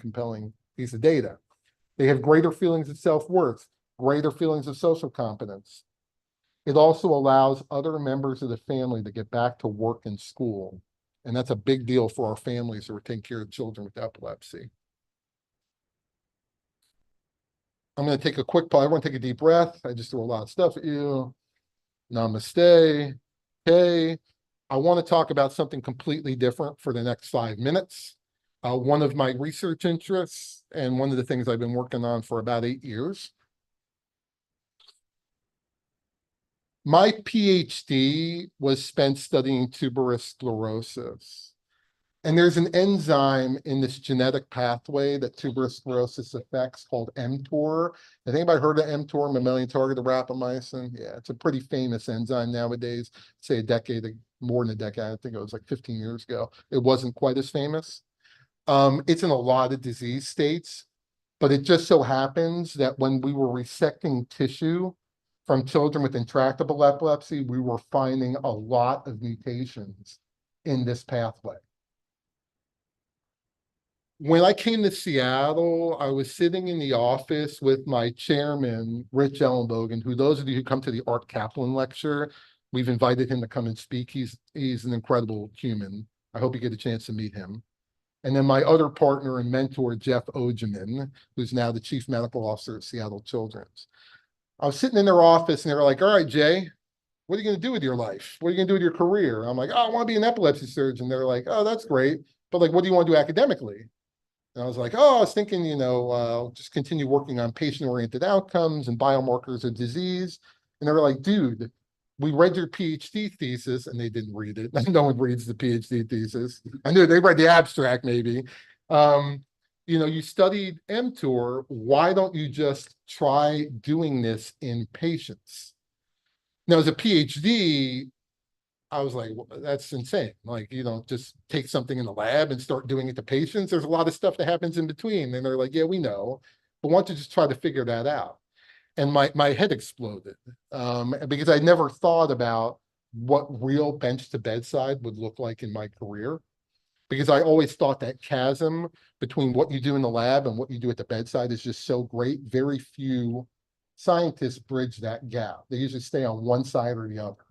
piece of data. They have greater feelings of self-worth, greater feelings of social competence. It also allows other members of the family to get back to work and school. And that's a big deal for our families who are taking care of children with epilepsy. I'm going to take a quick pause. Everyone take a deep breath. I just threw a lot of stuff at you. Namaste. Okay. I want to talk about something completely different for the next 5 minutes. One of my research interests and one of the things I've been working on for about 8 years. My PhD was spent studying tuberous sclerosis. And there's an enzyme in this genetic pathway that tuberous sclerosis affects called mTOR. Has anybody heard of mTOR, mammalian targeted rapamycin? Yeah, it's a pretty famous enzyme nowadays. Say more than a decade, I think it was like 15 years ago. It wasn't quite as famous. It's in a lot of disease states, but it just so happens that when we were resecting tissue from children with intractable epilepsy, we were finding a lot of mutations in this pathway. When I came to Seattle, I was sitting in the office with my chairman, Rich Ellenbogen, who those of you who come to the Art Kaplan lecture, we've invited him to come and speak. He's an incredible human. I hope you get a chance to meet him. And then my other partner and mentor, Jeff Ogeman, who's now the chief medical officer at Seattle Children's. I was sitting in their office and they were like, all right, Jay, what are you going to do with your life? What are you going to do with your career? I'm like, oh, I want to be an epilepsy surgeon. They're like, oh, that's great. But like, what do you want to do academically? And I was like, oh, I was thinking, I'll just continue working on patient-oriented outcomes and biomarkers of disease. And they were like, dude, we read your PhD thesis, and they didn't read it. No one reads the PhD thesis. I knew they read the abstract, maybe. You studied mTOR. Why don't you just try doing this in patients? Now, as a PhD, I was like, well, that's insane. Like, you don't just take something in the lab and start doing it to patients. There's a lot of stuff that happens in between. And they're like, yeah, we know. But why don't you just try to figure that out? And my head exploded because I never thought about what real bench to bedside would look like in my career. Because I always thought that chasm between what you do in the lab and what you do at the bedside is just so great. Very few scientists bridge that gap. They usually stay on one side or the other.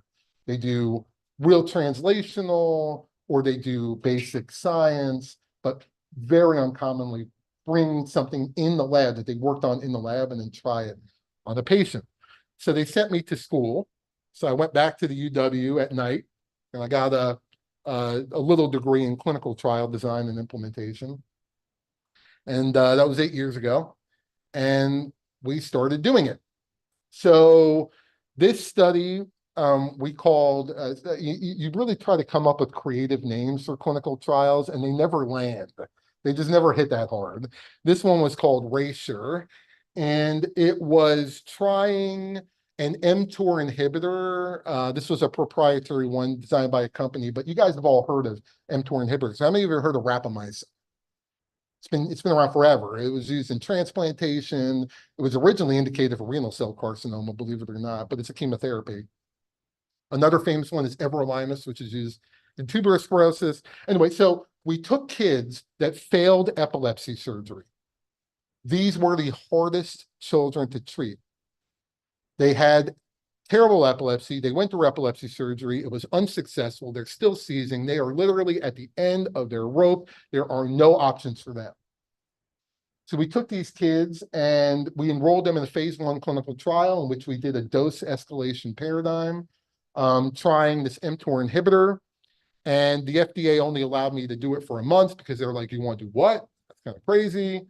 They do real translational, or they do basic science, but very uncommonly bring something in the lab that they worked on in the lab and then try it on a patient. So they sent me to school. So I went back to the UW at night and I got a little degree in clinical trial design and implementation. And that was 8 years ago. And we started doing it. So this study, we called, you really try to come up with creative names for clinical trials and they never land. They just never hit that hard. This one was called RACER, and it was trying an mTOR inhibitor. This was a proprietary one designed by a company, but you guys have all heard of mTOR inhibitors. How many of you have heard of rapamycin? It's been around forever. It was used in transplantation. It was originally indicated for renal cell carcinoma, believe it or not, but it's a chemotherapy. Another famous one is everolimus, which is used in tuberous sclerosis. Anyway, so we took kids that failed epilepsy surgery. These were the hardest children to treat. They had terrible epilepsy. They went through epilepsy surgery. It was unsuccessful. They're still seizing. They are literally at the end of their rope. There are no options for them. So we took these kids and we enrolled them in a phase 1 clinical trial in which we did a dose escalation paradigm, trying this mTOR inhibitor. And the FDA only allowed me to do it for a month because they were like, you want to do what? That's kind of crazy.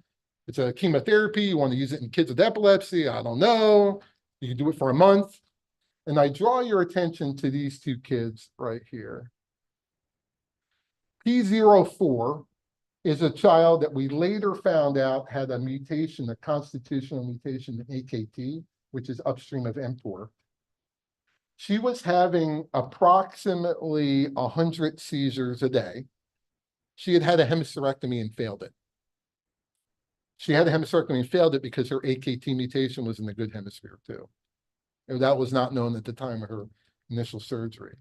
It's a chemotherapy. You want to use it in kids with epilepsy? I don't know. You can do it for a month. And I draw your attention to these two kids right here. P04 is a child that we later found out had a mutation, a constitutional mutation in AKT, which is upstream of mTOR. She was having approximately 100 seizures a day. She had had a hemispherectomy and failed it. She had a hemispherectomy and failed it because her AKT mutation was in the good hemisphere too. And that was not known at the time of her initial surgery.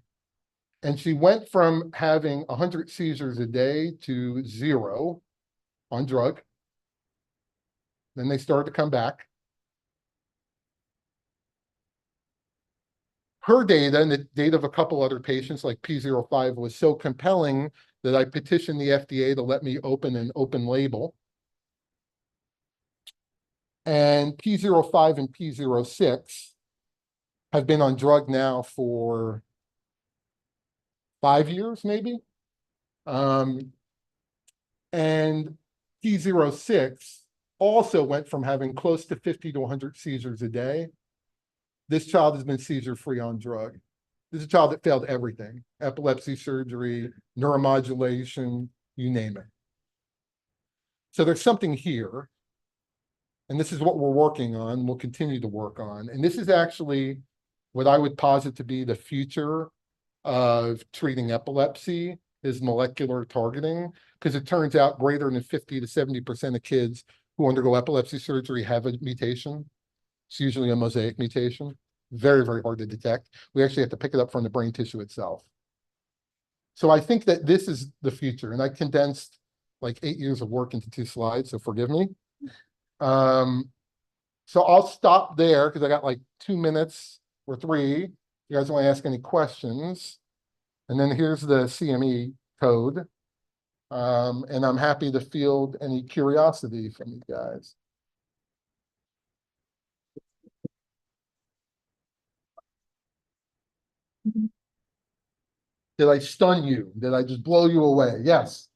And she went from having 100 seizures a day to 0 on drug. Then they started to come back. Her data and the data of a couple other patients like P05 was so compelling that I petitioned the FDA to let me open an open label. And P05 and P06 have been on drug now for 5 years, maybe. And P06 also went from having close to 50 to 100 seizures a day. This child has been seizure-free on drug. This is a child that failed everything: epilepsy surgery, neuromodulation, you name it. So there's something here. And this is what we're working on, we'll continue to work on. And this is actually what I would posit to be the future of treating epilepsy, is molecular targeting, because it turns out greater than 50 to 70% of kids who undergo epilepsy surgery have a mutation. It's usually a mosaic mutation. Very, very hard to detect. We actually have to pick it up from the brain tissue itself. So I think that this is the future. And I condensed like 8 years of work into 2 slides, so forgive me. So I'll stop there because I got like 2 minutes or 3. You guys want to ask any questions? And then here's the CME code. And I'm happy to field any curiosity from you guys. Did I stun you? Did I just blow you away? Yes.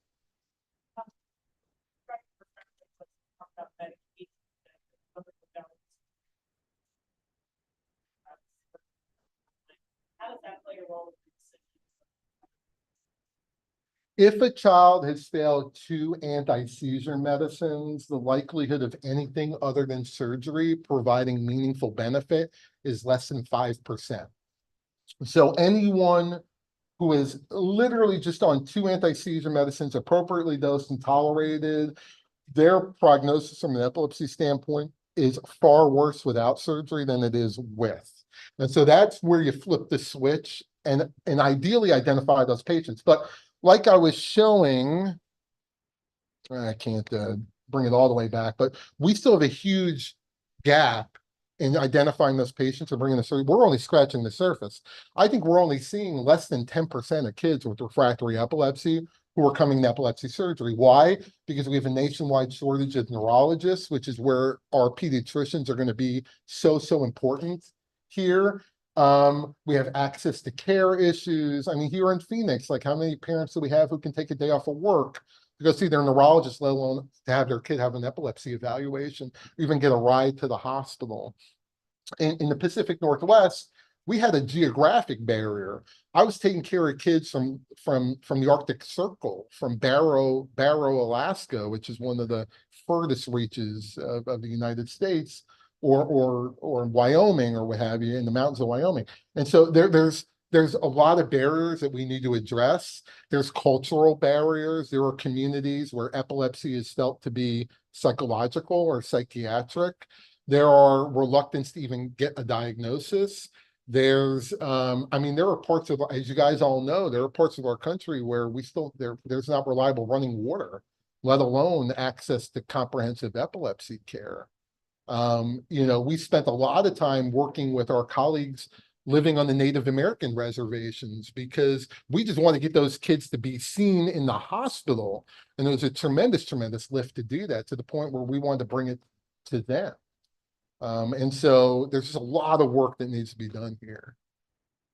If a child has failed 2 anti-seizure medicines, the likelihood of anything other than surgery providing meaningful benefit is less than 5%. So anyone who is literally just on 2 anti-seizure medicines, appropriately dosed and tolerated, their prognosis from an epilepsy standpoint is far worse without surgery than it is with. And so that's where you flip the switch and ideally identify those patients. But like I was showing, I can't bring it all the way back, but we still have a huge gap in identifying those patients and bringing the surgery. We're only scratching the surface. I think we're only seeing less than 10% of kids with refractory epilepsy who are coming to epilepsy surgery. Why? Because we have a nationwide shortage of neurologists, which is where our pediatricians are going to be so important here. We have access to care issues. I mean, here in Phoenix, like how many parents do we have who can take a day off of work to go see their neurologist, let alone to have their kid have an epilepsy evaluation, or even get a ride to the hospital? In the Pacific Northwest, we had a geographic barrier. I was taking care of kids from the Arctic Circle, from Barrow, Alaska, which is one of the furthest reaches of the United States, or Wyoming or what have you, in the mountains of Wyoming. And so there's a lot of barriers that we need to address. There's cultural barriers. There are communities where epilepsy is felt to be psychological or psychiatric. There are reluctance to even get a diagnosis. There's, I mean, there are parts of, as you guys all know, there are parts of our country where there's not reliable running water, let alone access to comprehensive epilepsy care. You know, we spent a lot of time working with our colleagues living on the Native American reservations because we just want to get those kids to be seen in the hospital. And it was a tremendous, tremendous lift to do that, to the point where we wanted to bring it to them. And so there's just a lot of work that needs to be done here.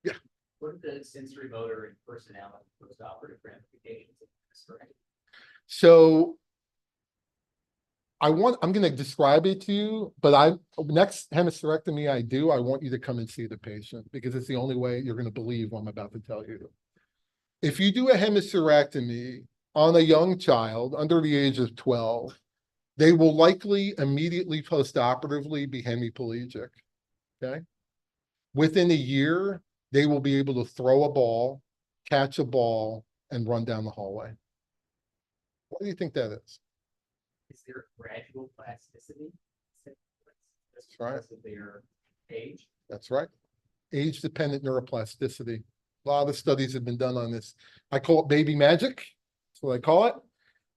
Yeah. What are the sensory motor and personality postoperative ramifications of this, right? So I'm going to describe it to you, but next hemisterectomy I want you to come and see the patient, because it's the only way you're going to believe what I'm about to tell you. If you do a hemisterectomy on a young child under the age of 12, they will likely immediately postoperatively be hemiplegic, okay? Within a year, they will be able to throw a ball, catch a ball, and run down the hallway. What do you think that is? Is there gradual plasticity? That's right. Because of their age? That's right. Age-dependent neuroplasticity. A lot of studies have been done on this. I call it baby magic. That's what I call it.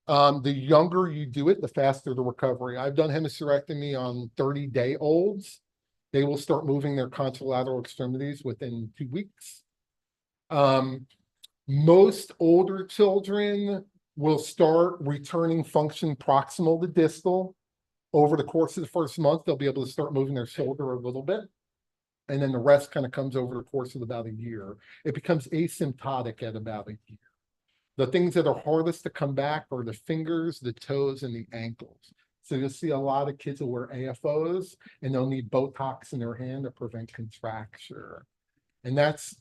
The younger you do it, the faster the recovery. I've done hemisterectomy on 30-day-olds. They will start moving their contralateral extremities within 2 weeks. Most older children will start returning function proximal to distal. Over the course of the first month, they'll be able to start moving their shoulder a little bit. And then the rest kind of comes over the course of about a year. It becomes asymptotic at about a year. The things that are hardest to come back are the fingers, the toes, and the ankles. So you'll see a lot of kids who wear AFOs, and they'll need Botox in their hand to prevent contracture. And that's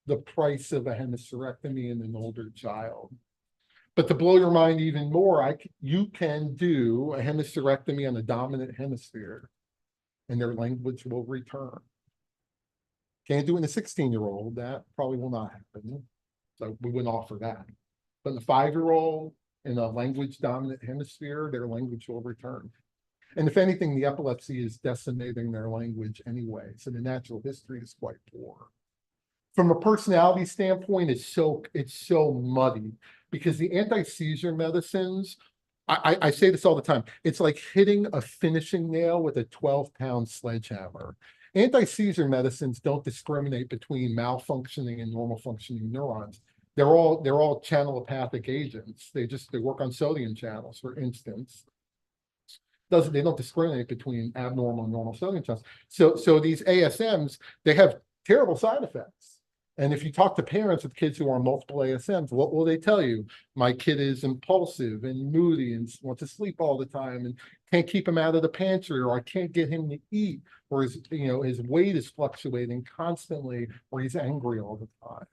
the price of a hemisterectomy in an older child. But to blow your mind even more, you can do a hemisterectomy on the dominant hemisphere, and their language will return. Can't do it in a 16-year-old. That probably will not happen. So we wouldn't offer that. But in a 5-year-old in a language dominant hemisphere, their language will return. And if anything, the epilepsy is decimating their language anyway. So the natural history is quite poor. From a personality standpoint, it's so muddy, because the anti-seizure medicines, I say this all the time, it's like hitting a finishing nail with a 12-pound sledgehammer. Anti-seizure medicines don't discriminate between malfunctioning and normal functioning neurons. They're all channelopathic agents. They work on sodium channels, for instance. They don't discriminate between abnormal and normal sodium channels. So these ASMs, they have terrible side effects. And if you talk to parents with kids who are on multiple ASMs, what will they tell you? My kid is impulsive and moody and wants to sleep all the time and can't keep him out of the pantry, or I can't get him to eat, or his weight is fluctuating constantly, or he's angry all the time.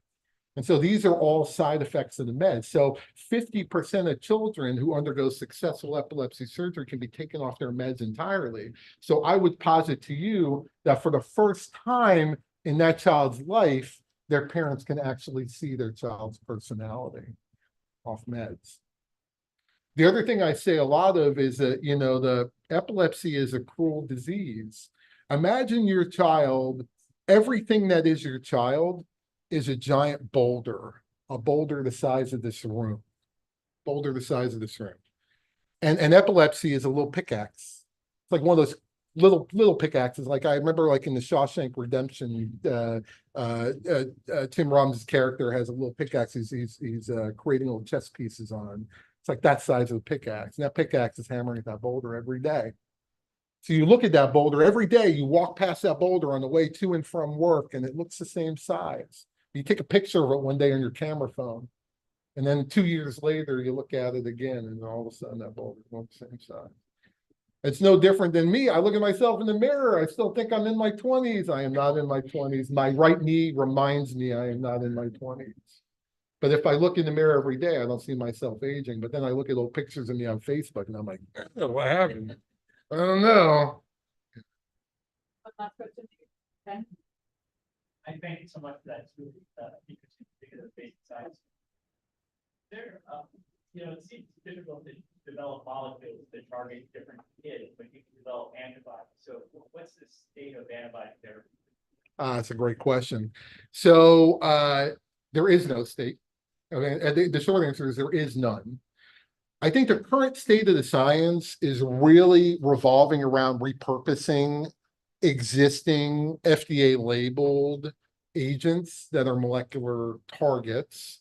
And so these are all side effects of the meds. So 50% of children who undergo successful epilepsy surgery can be taken off their meds entirely. So I would posit to you that for the first time in that child's life, their parents can actually see their child's personality off meds. The other thing I say a lot of is that, the epilepsy is a cruel disease. Imagine your child, everything that is your child is a giant boulder, a boulder the size of this room, And epilepsy is a little pickaxe. It's like one of those little pickaxes. Like I remember, like in the Shawshank Redemption, Tim Robbins' character has a little pickaxe he's creating little chess pieces on. It's like that size of a pickaxe. And that pickaxe is hammering at that boulder every day. So you look at that boulder every day, you walk past that boulder on the way to and from work, and it looks the same size. You take a picture of it one day on your camera phone, and then 2 years later, you look at it again, and all of a sudden that boulder is the same size. It's no different than me. I look at myself in the mirror. I still think I'm in my 20s. I am not in my 20s. My right knee reminds me I am not in my 20s. But if I look in the mirror every day, I don't see myself aging. But then I look at old pictures of me on Facebook, and I'm like, what happened? I don't know. Last question. Ben? I thank you so much for that, it's really, interesting, because of the basic science. There, it seems difficult to develop molecules that target different kids, but you can develop antibodies. So what's the state of antibody therapy? That's a great question. So there is no state. I mean, the short answer is there is none. I think the current state of the science is really revolving around repurposing existing FDA labeled agents that are molecular targets.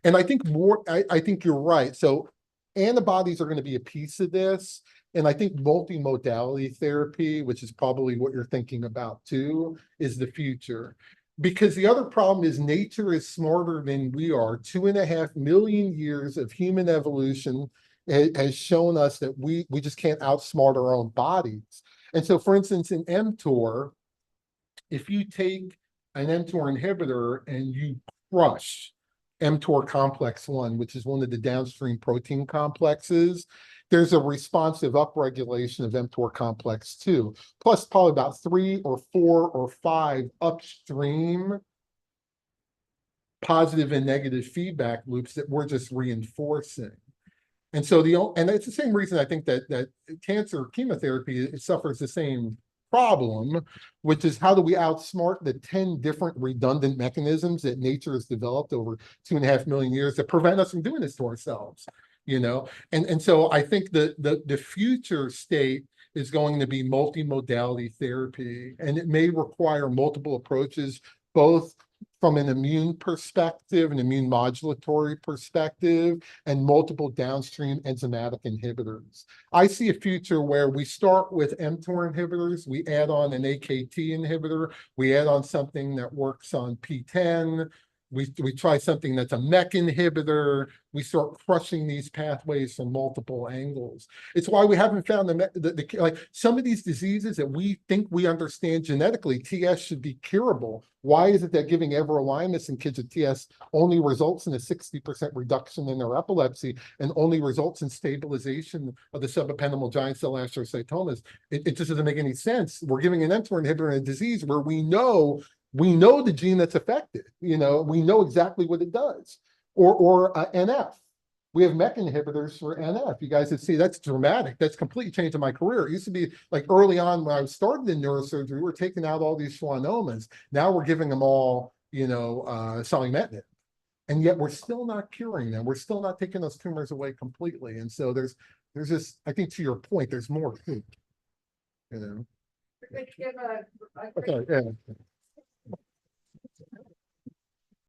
And I think I think you're right. So antibodies are going to be a piece of this. And I think multimodality therapy, which is probably what you're thinking about too, is the future. Because the other problem is nature is smarter than we are. 2.5 million years of human evolution has shown us that we just can't outsmart our own bodies. And so, for instance, in mTOR, if you take an mTOR inhibitor and you crush mTOR complex 1, which is one of the downstream protein complexes, there's a responsive upregulation of mTOR complex 2, plus probably about 3 or 4 or 5 upstream positive and negative feedback loops that we're just reinforcing. And so and it's the same reason I think that cancer chemotherapy, it suffers the same problem, which is how do we outsmart the 10 different redundant mechanisms that nature has developed over 2.5 million years that prevent us from doing this to ourselves, And so I think the future state is going to be multimodality therapy, and it may require multiple approaches, both from an immune perspective, an immune modulatory perspective, and multiple downstream enzymatic inhibitors. I see a future where we start with mTOR inhibitors, we add on an AKT inhibitor, we add on something that works on PTEN, we try something that's a MEK inhibitor, we start crushing these pathways from multiple angles. It's why we haven't found like some of these diseases that we think we understand genetically, TS should be curable. Why is it that giving everolimus in kids with TS only results in a 60% reduction in their epilepsy and only results in stabilization of the subependymal giant cell astrocytomas? It just doesn't make any sense. We're giving an mTOR inhibitor in a disease where we know the gene that's affected, we know exactly what it does. Or NF. We have MEK inhibitors for NF. You guys would see that's dramatic. That's completely changed my career. It used to be like early on when I started in neurosurgery, we were taking out all these schwannomas. Now we're giving them all, selumetinib. And yet we're still not curing them. We're still not taking those tumors away completely. And so there's just, I think to your point, there's more to it. Okay, yeah.